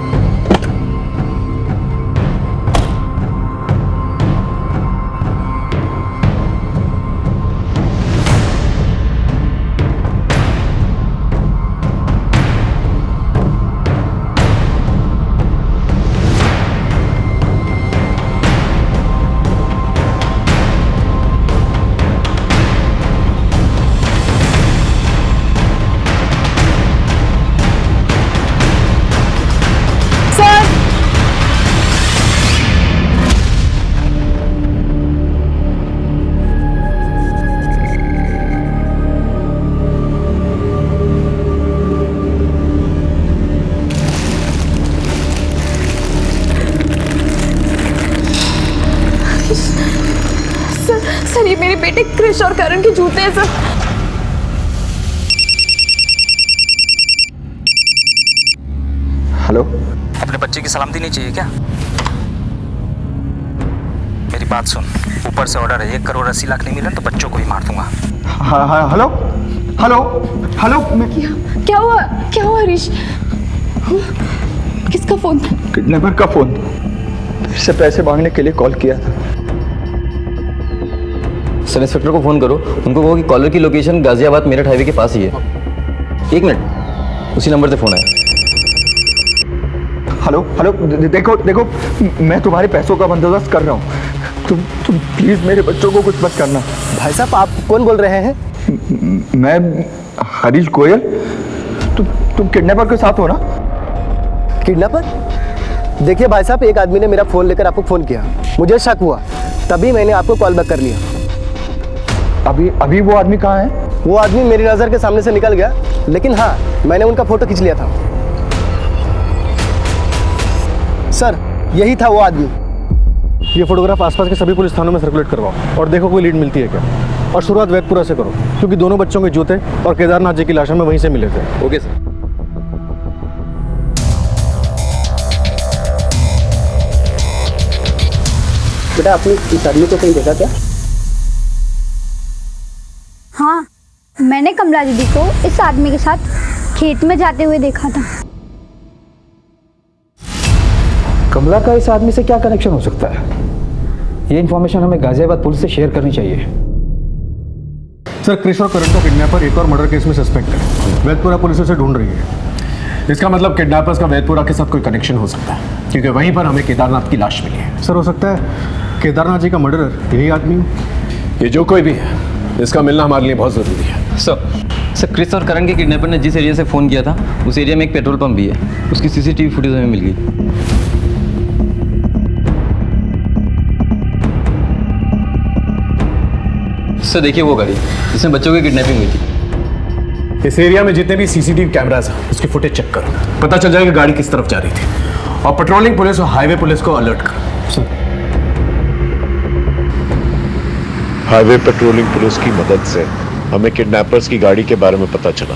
सर, ये मेरे बेटे क्रिश और करण के जूते हैं सर। हेलो, अपने बच्चे की सलामती नहीं चाहिए क्या? मेरी बात सुन, ऊपर से ऑर्डर है, 1 करोड़ 80 लाख नहीं मिले तो बच्चों को ही मार दूंगा। हाँ, हेलो हेलो हेलो। क्या हुआ हरीश? किसका फोन था? किडनैपर का फोन। इससे पैसे मांगने के लिए कॉल किया था। सब इंस्पेक्टर को फोन करो, उनको कहो कि कॉलर की लोकेशन गाजियाबाद मेरठ हाईवे के पास ही है। 1 मिनट, उसी नंबर से फोन आया। हेलो हेलो, देखो मैं तुम्हारे पैसों का बंदोबस्त कर रहा हूँ। तुम प्लीज मेरे बच्चों को कुछ मत करना। भाई साहब, आप कौन बोल रहे हैं? मैं हरीश गोयल। तुम किडनैपर के साथ हो ना? किडनैपर? देखिए भाई साहब, एक आदमी ने मेरा फोन लेकर आपको फोन किया, मुझे शक हुआ, तभी मैंने आपको कॉल बैक कर लिया। अभी वो आदमी कहाँ है? वो आदमी मेरी नज़र के सामने से निकल गया, लेकिन हाँ, मैंने उनका फोटो खींच लिया था। सर, यही था वो आदमी। ये फोटोग्राफ आसपास के सभी पुलिस थानों में सर्कुलेट करवाओ और देखो कोई लीड मिलती है क्या। और शुरुआत वैदपुरा से करो, क्योंकि दोनों बच्चों के जूते और केदारनाथ जी की लाशें में वहीं से मिले थे। Okay sir. बेटा, आपने इस आदमी को कहीं देखा क्या? हाँ, मैंने कमला दीदी को इस आदमी के साथ खेत में जाते हुए देखा था। कमला का इस आदमी से क्या कनेक्शन हो सकता है? ये इन्फॉर्मेशन हमें गाजियाबाद पुलिस से शेयर करनी चाहिए। सर, क्रिश और करण को किडनैपर एक और मर्डर केस में सस्पेक्ट है। वैदपुरा पुलिस उसे ढूंढ रही है। इसका मतलब किडनैपर्स का वैदपुरा के साथ कोई कनेक्शन हो सकता है, क्योंकि वहीं पर हमें केदारनाथ की लाश मिली है। सर, हो सकता है केदारनाथ जी का मर्डरर यही आदमी हो। ये जो कोई भी है, इसका मिलना हमारे लिए बहुत ज़रूरी है। सर, क्रिश और करण के किडनैपर ने जिस एरिया से फ़ोन किया था, उस एरिया में एक पेट्रोल पंप भी है। उसकी सीसीटीवी फुटेज हमें मिल गई। सर, देखिए वो गाड़ी जिसमें बच्चों की किडनैपिंग हुई थी। इस एरिया में जितने भी सीसीटीवी कैमरास हैं, उसकी फुटेज चेक करो, पता चल जाएगा गाड़ी किस तरफ जा रही थी। और पेट्रोलिंग पुलिस और हाईवे पुलिस को अलर्ट करो। सर, हाईवे पेट्रोलिंग पुलिस की मदद से हमें किडनैपर्स की गाड़ी के बारे में पता चला।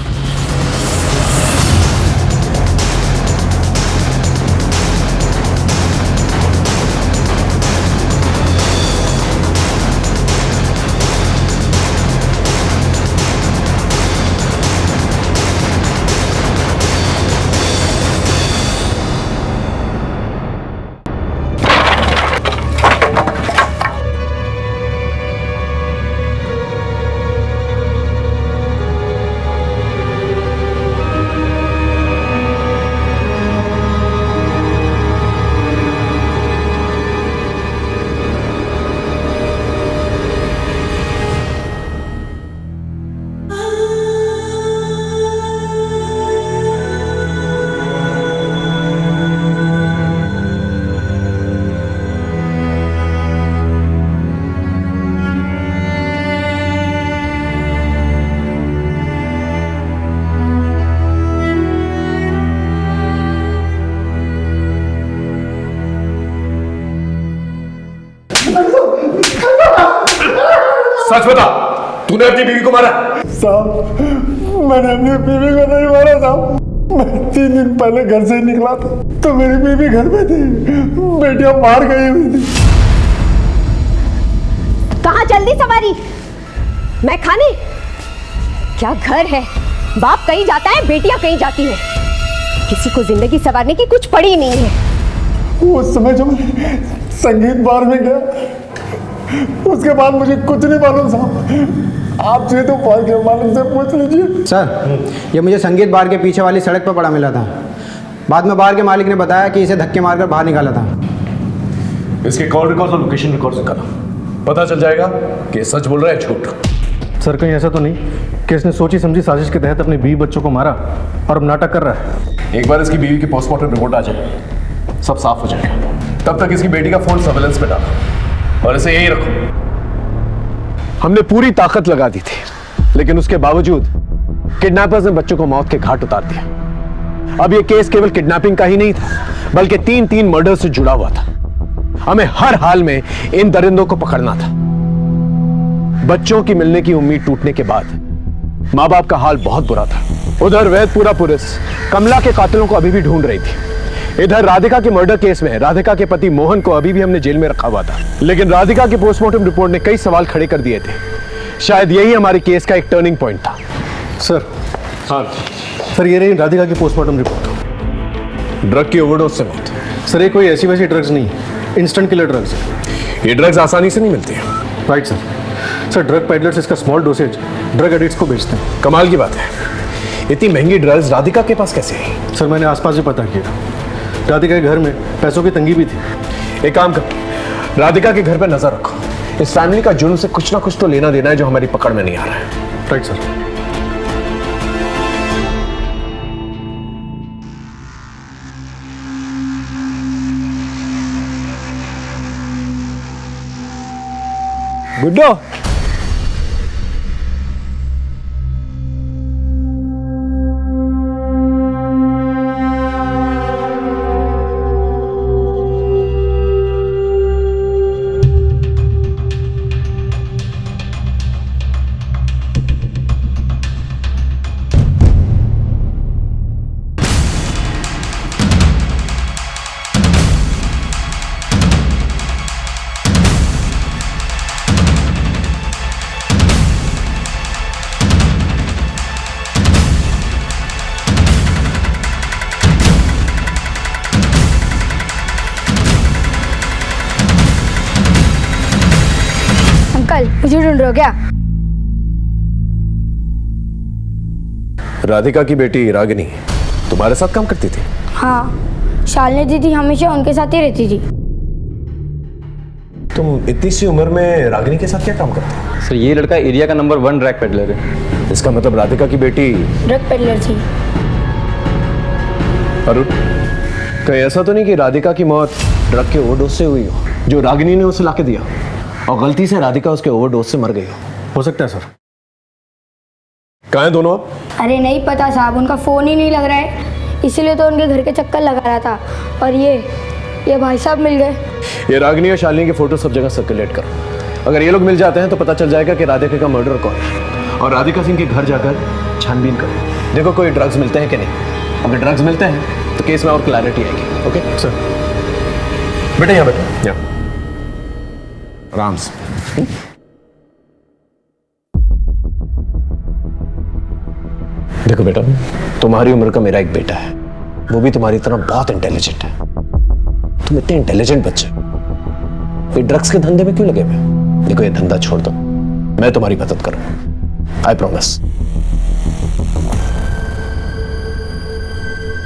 सच बता, तूने अपनी बीवी को मारा? साहब, मैंने अपनी बीवी को नहीं मारा साहब। मैं 3 दिन पहले घर से निकला था तो मेरी बीवी घर पे थी, बेटियां बाहर गई हुई थी। कहाँ जल्दी सवारी? मैं खाने? क्या घर है? बाप कहीं जाता है, बेटियां कहीं जाती हैं। किसी को जिंदगी संवारने की कुछ पड़ी नहीं है। उस समय जो मैं संगीत बार में गया, उसके बाद मुझे कुछ नहीं मालूम साहब। आपसे तो बार के मालिक से पूछ लीजिए। सर, ये मुझे संगीत बार के पीछे वाली सड़क पर पड़ा मिला था। बाद में बार के मालिक ने बताया कि इसे धक्के मारकर बाहर निकाला था। इसके कॉल रिकॉर्ड और लोकेशन रिकॉर्ड निकालो, पता चल जाएगा कि सच बोल रहा है झूठ। सर, कहीं ऐसा तो नहीं कि इसने सोची समझी साजिश के तहत अपने 20 बच्चों को मारा और अब नाटक कर रहा है? एक बार इसकी बीवी की पोस्टमार्टम रिपोर्ट आ जाए, सब साफ हो जाएगा। तब तक इसकी बेटी का फोन सर्वेलेंस पे डालो और इसे यही रखो। हमने पूरी ताकत लगा दी थी, लेकिन उसके बावजूद किडनैपर्स ने बच्चों को मौत के घाट उतार दिया। अब यह केस केवल किडनैपिंग का ही नहीं था, बल्कि 3 मर्डर से जुड़ा हुआ था। हमें हर हाल में इन दरिंदों को पकड़ना था। बच्चों की मिलने की उम्मीद टूटने के बाद मां बाप का हाल बहुत बुरा था। उधर वैदपुरा पुलिस कमला के कातिलों को अभी भी ढूंढ रही थी। इधर राधिका के मर्डर केस में राधिका के पति मोहन को अभी भी हमने जेल में रखा हुआ था, लेकिन राधिका की पोस्टमार्टम रिपोर्ट ने कई सवाल खड़े कर दिए थे। शायद यही हमारी केस का एक टर्निंग पॉइंट था। सर, हाँ सर, ये रही राधिका की पोस्टमार्टम रिपोर्ट। ड्रग की ओवरडोज से मौत। सर, ये कोई ऐसी वैसी ड्रग्स नहीं, इंस्टेंट किलर ड्रग्स है। ये ड्रग्स आसानी से नहीं मिलती है। Right sir. Sir, drug peddlers इसका स्मॉल डोसेज ड्रग एडिक्ट्स को बेचते हैं। कमाल की बात है, इतनी महंगी ड्रग्स राधिका के पास कैसे आई? सर, मैंने आसपास भी पता किया, राधिका के घर में पैसों की तंगी भी थी। एक काम कर, राधिका के घर पर नजर रखो। इस फैमिली का जुर्म से कुछ ना कुछ तो लेना देना है जो हमारी पकड़ में नहीं आ रहा है। Right sir. गुड्डो, मुझे ढूंढ रहे हो क्या? राधिका की बेटी रागिनी तुम्हारे साथ काम करती थी? हाँ, शालिनी दीदी हमेशा उनके साथ ही रहती थी। तुम इतनी सी उम्र में रागिनी के साथ क्या काम करते हो? सर, ये लड़का एरिया का नंबर 1 ड्रग पेडलर है। इसका मतलब राधिका की बेटी ड्रग पेडलर थी। अरुण, कहीं ऐसा तो नहीं कि राधिका की मौत ड्रग के ओवरडोज से हुई हो, जो रागिनी ने उसे लाके दिया और गलती से राधिका उसके ओवरडोज से मर गई हो सकता है सर। कहाँ हैं दोनों? अरे नहीं पता साहब, उनका फोन ही नहीं लग रहा है, इसीलिए तो उनके घर के चक्कर लगा रहा था। और ये भाई साहब मिल गए। ये रागिनी और शालिनी के फोटो सब जगह सर्कुलेट करो। अगर ये लोग मिल जाते हैं तो पता चल जाएगा कि राधिका का मर्डर कौन है, और राधिका सिंह के घर जाकर छानबीन करो। देखो कोई ड्रग्स मिलते हैं कि नहीं। अगर ड्रग्स मिलते हैं तो केस में और क्लैरिटी आएगी। Okay sir? बेटा यहाँ बैठो, यहाँ आराम से। देखो बेटा, तुम्हारी उम्र का मेरा एक बेटा है, वो भी तुम्हारी तरह बहुत इंटेलिजेंट है। तुम इतने इंटेलिजेंट बच्चे ये ड्रग्स के धंधे में क्यों लगे हुए? देखो ये धंधा छोड़ दो, मैं तुम्हारी मदद करूंगा, आई प्रॉमिस।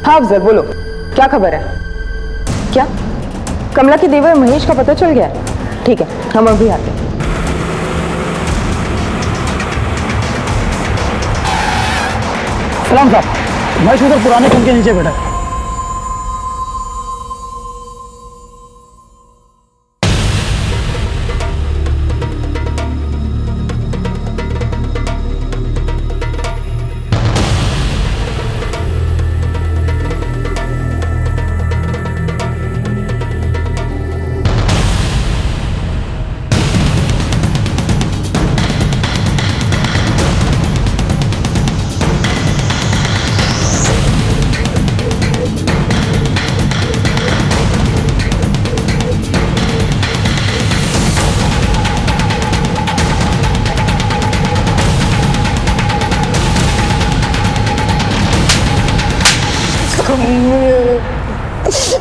हाँ अफजल, बोलो क्या खबर है? क्या कमला के देवर महेश का पता चल गया? ठीक है, हम अभी आते हैं। सलाम साहब, महेश उधर पुराने पुल के नीचे बैठा है।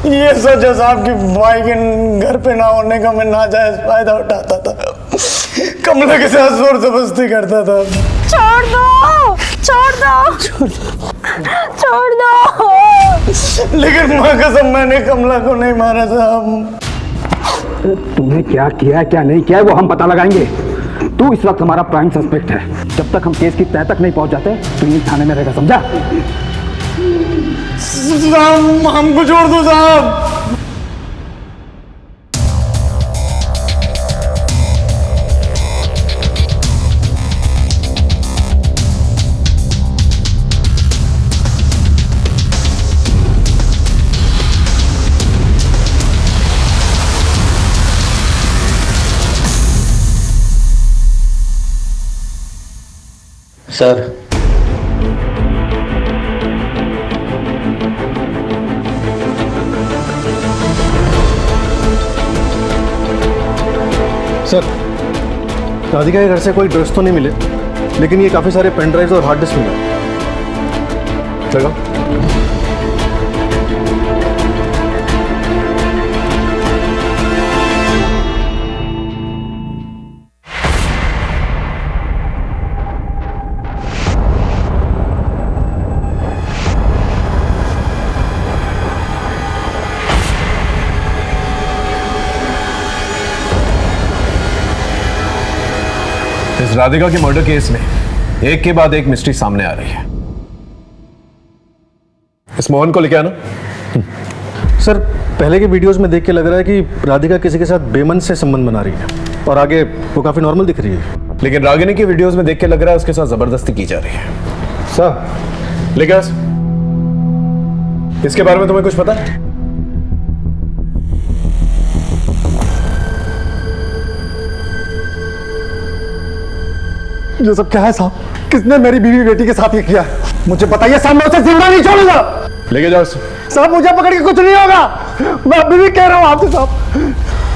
ये सच है साहब कि भाई के घर पे ना होने का मैं नाजायज फायदा उठाता था, कमला के साथ जोर जबरदस्ती करता था। छोड़ दो, छोड़ दो, छोड़ दो। लेकिन माँ कसम मैंने कमला को नहीं मारा साहब। तुम्हें क्या किया है क्या नहीं किया है वो हम पता लगाएंगे। तू इस वक्त हमारा प्राइम सस्पेक्ट है। जब तक हम केस की तह तक नहीं पहुंच जाते तो यही थाने में रहेगा, समझा? साहब हमको छोड़ दो साहब। सर, सर, राधिका के घर से कोई ड्रग्स तो नहीं मिले, लेकिन ये काफी सारे पेन ड्राइव्स और हार्ड डिस्क मिले। चलो। इस राधिका के मर्डर केस में एक के बाद एक मिस्ट्री सामने आ रही है। इस मोहन को लेके आना। सर, पहले के वीडियोस में देख के लग रहा है कि राधिका किसी के साथ बेमन से संबंध बना रही है और आगे वो काफी नॉर्मल दिख रही है। लेकिन रागिनी की वीडियोस में देख के लग रहा है उसके साथ जबरदस्ती की जा रही है। सर, लेकिन इसके बारे में तुम्हें कुछ पता है? ये सब क्या है साहब? किसने मेरी बीवी बेटी के साथ ये किया? मुझे बताइए साहब, मैं उसे जिंदा नहीं छोड़ूंगा। लेके जाओ साहब, मुझे पकड़ के कुछ नहीं होगा। मैं अभी भी कह रहा हूँ आपसे साहब।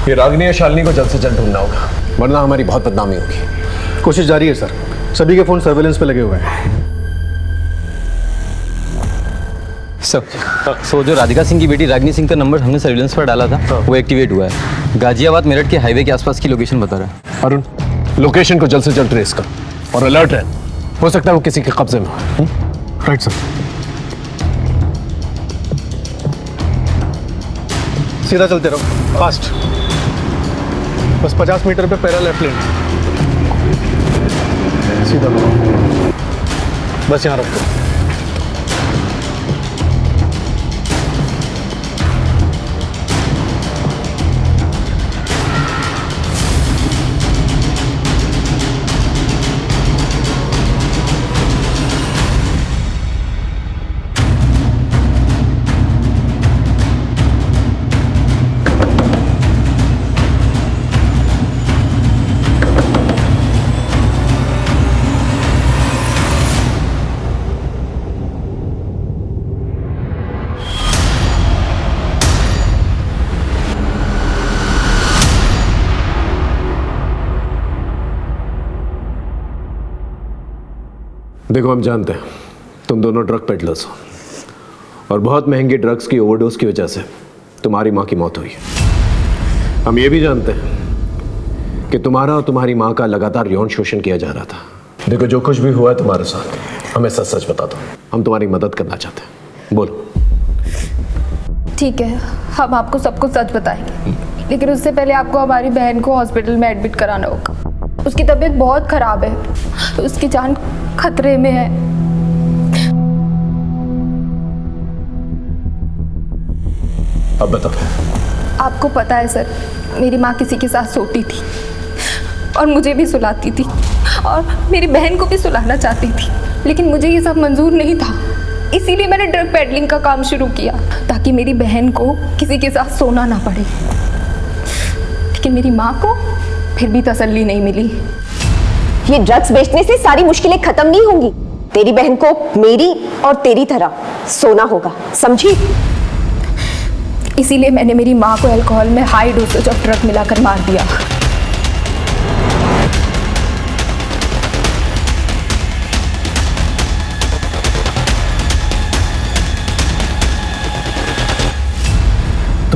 ये रागिनी या शालिनी को जल्द से जल्द ढूंढना होगा, वरना हमारी बहुत बदनामी होगी। कोशिश जारी है सर, सभी के फोन सर्वेलेंस पे लगे हुए हैं। सो जो राधिका सिंह की बेटी रागिनी सिंह का नंबर हमने सर्विलेंस पर डाला था वो एक्टिवेट हुआ है। गाजियाबाद मेरठ के हाईवे के आसपास की लोकेशन बता रहा है। अरुण, लोकेशन को जल्द से जल्द ट्रेस कर और अलर्ट है, हो सकता है वो किसी के कब्जे में हो। Right sir. सीधा चलते रहो, फास्ट। बस 50 मीटर पे पहला लेफ्ट लेन, सीधा लो, बस यहाँ रखो। देखो, हम जानते हैं तुम दोनों ड्रग पेडलर्स हो और बहुत महंगी ड्रग्स की ओवरडोज की वजह से तुम्हारी माँ की मौत हुई है। हम ये भी जानते हैं कि तुम्हारा और तुम्हारी माँ का लगातार यौन शोषण किया जा रहा था। देखो, जो कुछ भी हुआ है तुम्हारे साथ, हमें सच सच बता दो, हम तुम्हारी मदद करना चाहते हैं। बोलो। ठीक है, हम आपको सब कुछ सच बताएंगे, लेकिन उससे पहले आपको हमारी बहन को हॉस्पिटल में एडमिट कराना होगा। उसकी तबीयत बहुत खराब है, उसकी जान खतरे में है। अब बताओ। आपको पता है सर, मेरी माँ किसी के साथ सोती थी और मुझे भी सुलाती थी और मेरी बहन को भी सुलाना चाहती थी, लेकिन मुझे ये सब मंजूर नहीं था। इसीलिए मैंने ड्रग पेडलिंग का काम शुरू किया ताकि मेरी बहन को किसी के साथ सोना ना पड़े। लेकिन मेरी माँ को फिर भी तसल्ली नहीं मिली। ये ड्रग्स बेचने से सारी मुश्किलें खत्म नहीं होंगी। तेरी बहन को मेरी और तेरी तरह सोना होगा, समझी? इसीलिए मैंने मेरी माँ को अल्कोहल में हाई डोसेज ऑफ ड्रग मिलाकर मार दिया।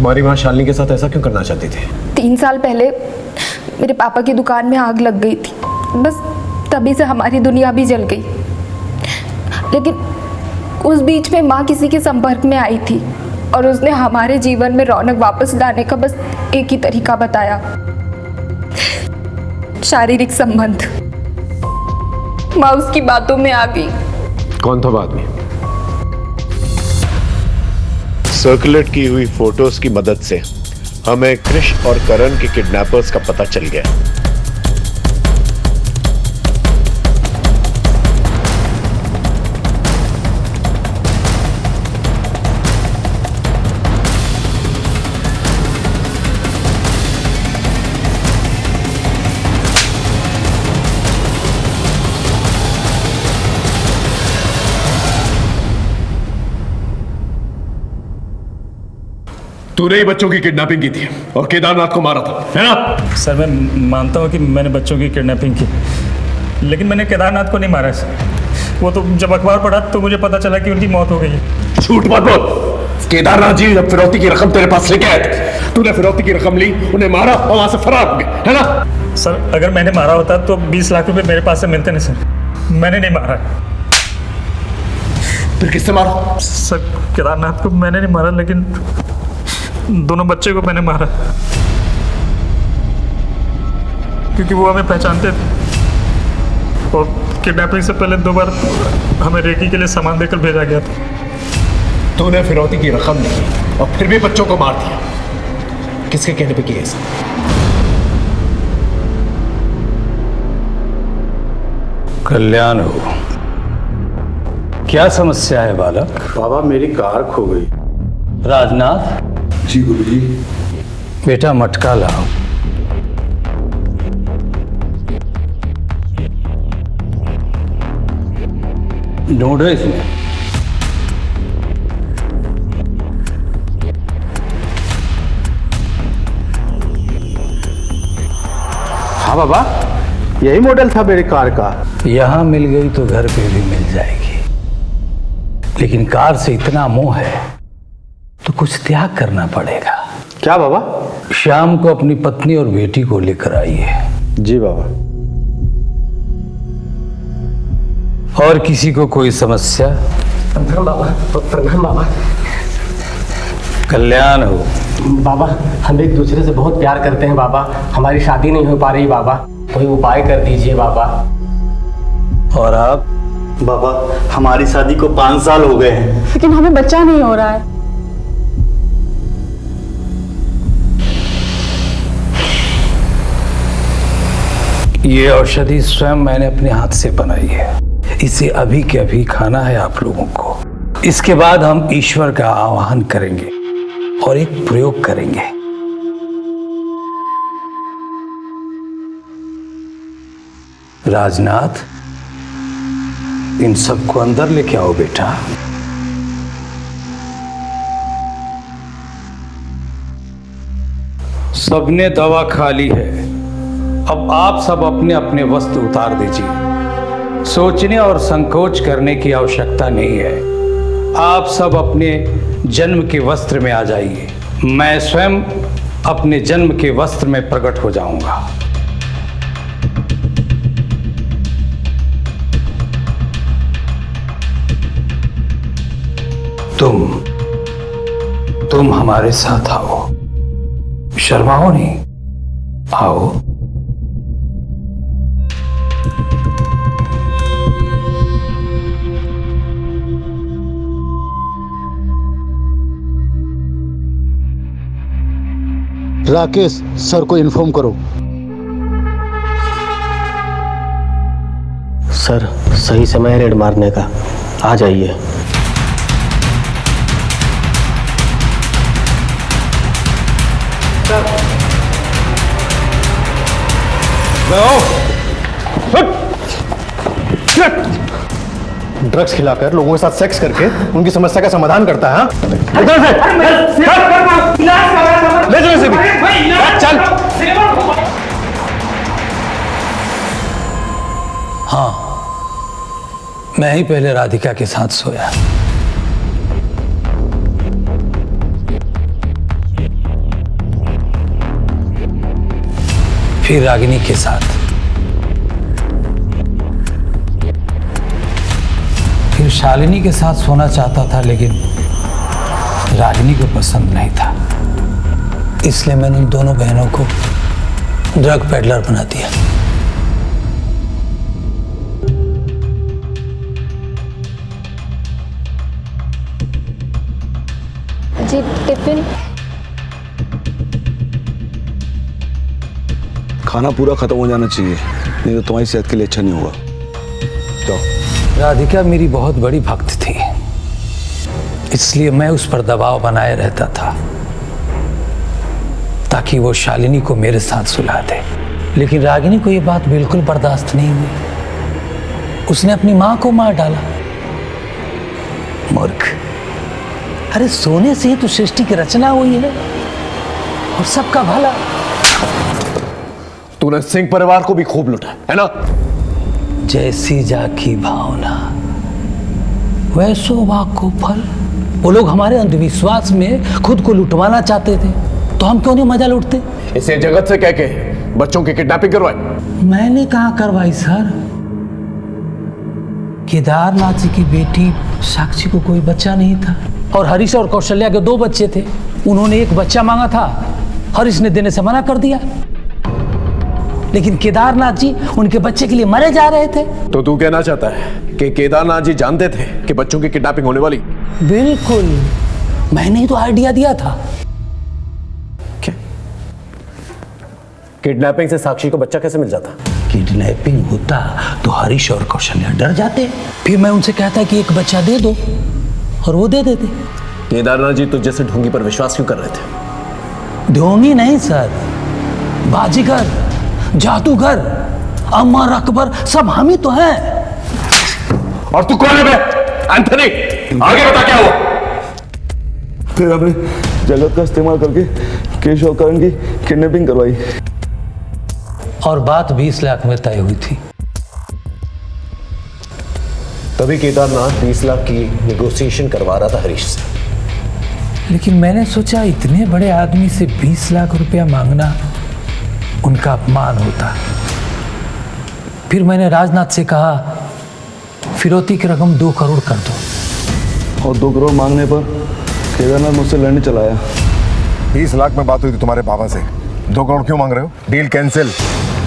तुम्हारी माँ शालिनी के साथ ऐसा क्यों करना चाहती थी? 3 साल पहले मेरे पापा की दुकान में आग लग गई थी, बस तभी से हमारी दुनिया भी जल गई। लेकिन उस बीच में माँ किसी के संपर्क में आई थी और उसने हमारे जीवन में रौनक वापस लाने का बस एक ही तरीका बताया, शारीरिक संबंध। माँ उसकी बातों में आ गई। कौन था बाद में? सर्कुलेट की हुई फोटोज की मदद से हमें क्रिश और करण के किडनैपर्स का पता चल गया। तूने ही बच्चों की किडनैपिंग की थी और केदारनाथ को मारा था, है ना? सर मैं मानता हूँ कि मैंने बच्चों की किडनैपिंग की, लेकिन मैंने केदारनाथ को नहीं मारा सर। वो तो जब अखबार पढ़ा तो मुझे पता चला कि उनकी मौत हो गई है। झूठ मत बोल। केदारनाथ जी जब फिरौती की रकम तेरे पास लेके आए थे, तूने फिरौती की रकम ली, उन्हें मारा और वहां से फरार हो गए, है ना? सर अगर मैंने मारा होता तो 20 लाख रुपए मेरे पास से मिलते नहीं सर। मैंने नहीं मारा। फिर किससे मारा? सर केदारनाथ को मैंने नहीं मारा, लेकिन दोनों बच्चे को मैंने मारा, क्योंकि वो हमें पहचानते थे और किडनैपिंग से पहले 2 बार हमें रेकी के लिए सामान देकर भेजा गया था। तूने फिरौती की रकम ली और फिर भी बच्चों को मार दिया। किसके कहने पे किया ऐसा? कल्याण हो। क्या समस्या है बालक? बाबा मेरी कार खो गई। राजनाथ। जी गुरुजी। बेटा मटका लाओ। ढूंढो इसमें। हाँ बाबा, यही मॉडल था मेरी कार का। यहां मिल गई तो घर पे भी मिल जाएगी, लेकिन कार से इतना मोह है तो कुछ त्याग करना पड़ेगा। क्या बाबा? शाम को अपनी पत्नी और बेटी को लेकर आइए। जी बाबा। और किसी को कोई समस्या? प्रणाम बाबा। प्रणाम बाबा। कल्याण हो। बाबा हम एक दूसरे से बहुत प्यार करते हैं बाबा, हमारी शादी नहीं हो पा रही बाबा, कोई उपाय कर दीजिए बाबा। और आप? बाबा हमारी शादी को 5 साल हो गए हैं, लेकिन हमें बच्चा नहीं हो रहा है। ये औषधि स्वयं मैंने अपने हाथ से बनाई है। इसे अभी के अभी खाना है आप लोगों को। इसके बाद हम ईश्वर का आवाहन करेंगे और एक प्रयोग करेंगे। राजनाथ, इन सबको अंदर लेके आओ बेटा। सबने दवा खा ली है, अब आप सब अपने अपने वस्त्र उतार दीजिए। सोचने और संकोच करने की आवश्यकता नहीं है। आप सब अपने जन्म के वस्त्र में आ जाइए। मैं स्वयं अपने जन्म के वस्त्र में प्रकट हो जाऊंगा। तुम हमारे साथ आओ, शर्माओ नहीं, आओ। राकेश सर को इन्फॉर्म करो। सर सही समय है रेड मारने का, आ जाइए। ड्रग्स खिलाकर लोगों के साथ सेक्स करके उनकी समस्या का समाधान करता है। ले चलो इसे भी। चल। हाँ, मैं ही पहले राधिका के साथ सोया। फिर रागिनी के साथ, फिर शालिनी के साथ सोना चाहता था, लेकिन रागिनी को पसंद नहीं था। इसलिए मैंने उन दोनों बहनों को ड्रग पेडलर बना दिया। जी टिफिन। खाना पूरा खत्म हो जाना चाहिए, नहीं तो तुम्हारी सेहत के लिए अच्छा नहीं होगा। जाओ। राधिका मेरी बहुत बड़ी भक्त थी, इसलिए मैं उस पर दबाव बनाए रहता था ताकि वो शालिनी को मेरे साथ सुला दे। लेकिन रागिनी को ये बात बिल्कुल बर्दाश्त नहीं हुई। उसने अपनी मां को मार डाला। मूर्ख! अरे सोने से ही तो सृष्टि की रचना हुई है और सबका भला। तूने सिंह परिवार को भी खूब लुटा है ना? जैसी जाकी भावना वैसो वाक को फल। वो लोग हमारे अंधविश्वास में खुद को लुटवाना चाहते थे, तो हम क्यों नहीं मजा लूटते? इसे जगत से कह के बच्चों की किडनैपिंग करवाई? मैंने कहाँ करवाई सर। केदारनाथ जी की बेटी साक्षी को कोई बच्चा नहीं था और हरीश और कौशल्या के 2 बच्चे थे। उन्होंने एक बच्चा मांगा था, हरीश ने देने से मना कर दिया। लेकिन केदारनाथ जी उनके बच्चे के लिए मरे जा रहे थे। तो तू कहना चाहता है कि केदारनाथ जी जानते थे कि बच्चों की किडनैपिंग होने वाली? बिल्कुल, मैंने ही तो आइडिया दिया था। क्या? किडनैपिंग से साक्षी को बच्चा कैसे मिल जाता? किडनैपिंग होता तो हरीश और कौशल्या डर जाते। फिर मैं उनसे कहता कि एक बच्चा दे दो और वो दे देते। केदारनाथ जी तुझ जैसे ढोंगी पर विश्वास क्यों कर रहे थे? ढोंगी नहीं सर, बाजीगर, जादूगर, अमर अकबर सब हम ही तो हैं। और तू कौन है बे? एंथनी, आगे बता क्या हुआ? फिर हमने जगत का इस्तेमाल करके केश और करण की किडनैपिंग करवाई और बात 20 लाख में तय हुई थी। तभी केदारनाथ 20 लाख की नेगोशिएशन करवा रहा था हरीश से। लेकिन मैंने सोचा इतने बड़े आदमी से 20 लाख रुपया मांगना उनका अपमान होता। फिर मैंने राजनाथ से कहा फिरौती की रकम 2 करोड़ कर दो। और 2 करोड़ मांगने पर केदारनाथ मुझसे लड़ने चला आया। 20 लाख में बात हुई थी तुम्हारे बाबा से, 2 करोड़ क्यों मांग रहे हो? Deal cancel.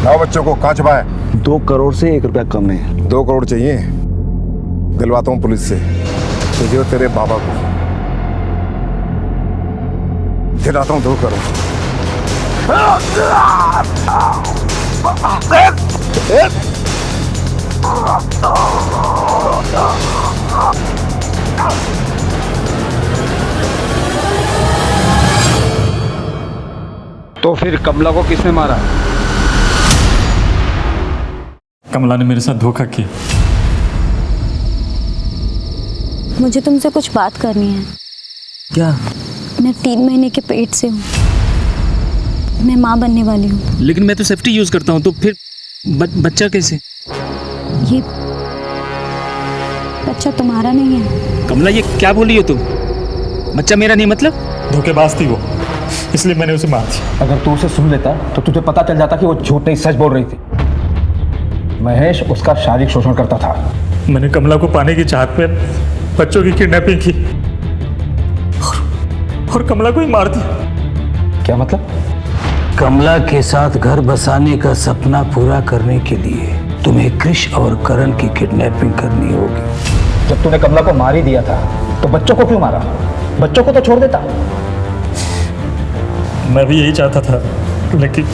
लाओ बच्चों को, कहाँ छुपा है? 2 करोड़ से 1 रुपया कम नहीं। 2 करोड़ चाहिए? दिलवाता हूँ पुलिस से तुझे और तेरे बाबा को। दिलाता हूँ 2 करोड़। तो फिर कमला को किसने मारा? कमला ने मेरे साथ धोखा किया। मुझे तुमसे कुछ बात करनी है। क्या? मैं 3 महीने के पेट से हूँ। मैं माँ बनने वाली हूँ। लेकिन मैं तो सेफ्टी यूज करता हूँ, तो फिर बच्चा कैसे? ये बच्चा तुम्हारा नहीं है। कमला, ये क्या बोली हो तुम? बच्चा मेरा नहीं मतलब? धोखेबाज थी वो, इसलिए मैंने उसे मार दिया। अगर तू उसे सुन लेता तो तुझे पता चल जाता कि वो झूठ नहीं सच बोल रही थी। महेश उसका शारीरिक शोषण करता था। मैंने कमला को पाने की चाहत में बच्चों की किडनैपिंग की और कमला को ही मार दिया। क्या मतलब? कमला के साथ घर बसाने का सपना पूरा करने के लिए तुम्हें कृष और करण की किडनैपिंग करनी होगी। जब तूने कमला को मार ही दिया था तो बच्चों को क्यों मारा? बच्चों को तो छोड़ देता। मैं भी यही चाहता था, लेकिन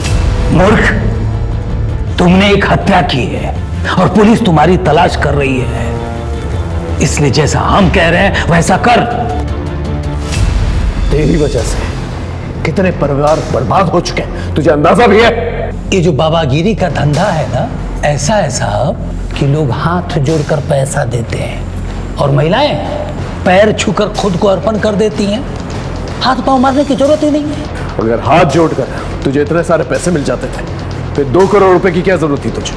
मूर्ख, तुमने एक हत्या की है और पुलिस तुम्हारी तलाश कर रही है। इसलिए जैसा हम कह रहे हैं वैसा कर। तेरी वजह से कितने परिवार बर्बाद हो चुके हैं, तुझे अंदाजा भी है? ये जो बाबागिरी का धंधा है ना, ऐसा है साहब कि लोग हाथ जोड़कर पैसा देते हैं और महिलाएं पैर छूकर खुद को अर्पण कर देती हैं। हाथ पांव मारने की जरूरत ही नहीं है। अगर हाथ जोड़कर तुझे इतने सारे पैसे मिल जाते थे, फिर 2 करोड़ रुपए की क्या जरूरत थी तुझे?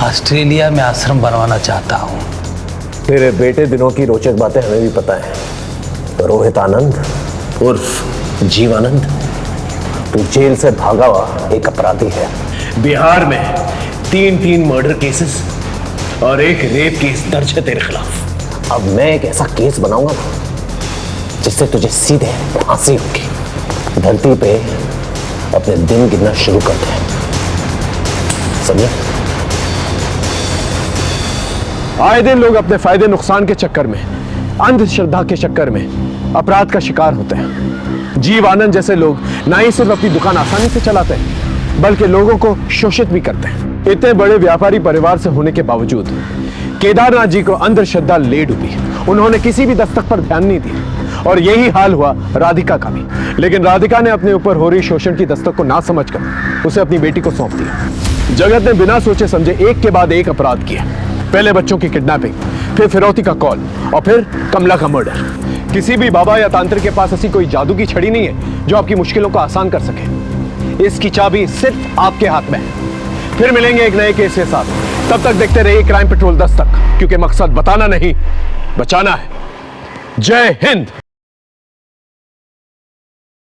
ऑस्ट्रेलिया में आश्रम बनवाना चाहता हूँ। तेरे बेटे दिनों की रोचक बातें हमें भी पता है। रोहित आनंद उर्फ जीवानंद तू जेल से भागा हुआ एक अपराधी है। बिहार में 3 मर्डर केसेस और एक रेप केस दर्ज है तेरे खिलाफ। अब मैं एक ऐसा केस बनाऊंगा जिससे तुझे सीधे फांसी होगी। धरती पे अपने दिन गिनना शुरू कर दे, समझे? आए दिन लोग अपने फायदे नुकसान के चक्कर में, अंधश्रद्धा के चक्कर में अपराध का शिकार होते हैं। जीव आनंद जैसे लोग ना ही सिर्फ अपनी दुकान आसानी से चलाते हैं बल्कि लोगों को शोषित भी करते हैं। इतने बड़े व्यापारी परिवार से होने के बावजूद केदारनाथ जी को अंधश्रद्धा ले डूबी। उन्होंने किसी भी दस्तक पर ध्यान नहीं दिया और यही हाल हुआ राधिका का भी। लेकिन राधिका ने अपने ऊपर हो रही शोषण की दस्तक को ना समझकर उसे अपनी बेटी को सौंप दिया। जगत ने बिना सोचे समझे एक के बाद एक अपराध किए। पहले बच्चों की किडनैपिंग, फिर फिरौती का कॉल और फिर कमला का मर्डर। किसी भी बाबा या तांत्रिक के पास ऐसी कोई जादू की छड़ी नहीं है जो आपकी मुश्किलों को आसान कर सके। इसकी चाबी सिर्फ आपके हाथ में है। फिर मिलेंगे एक नए केस के साथ। तब तक देखते रहिए क्राइम पेट्रोल 10 तक, क्योंकि मकसद बताना नहीं, बचाना है। जय हिंद।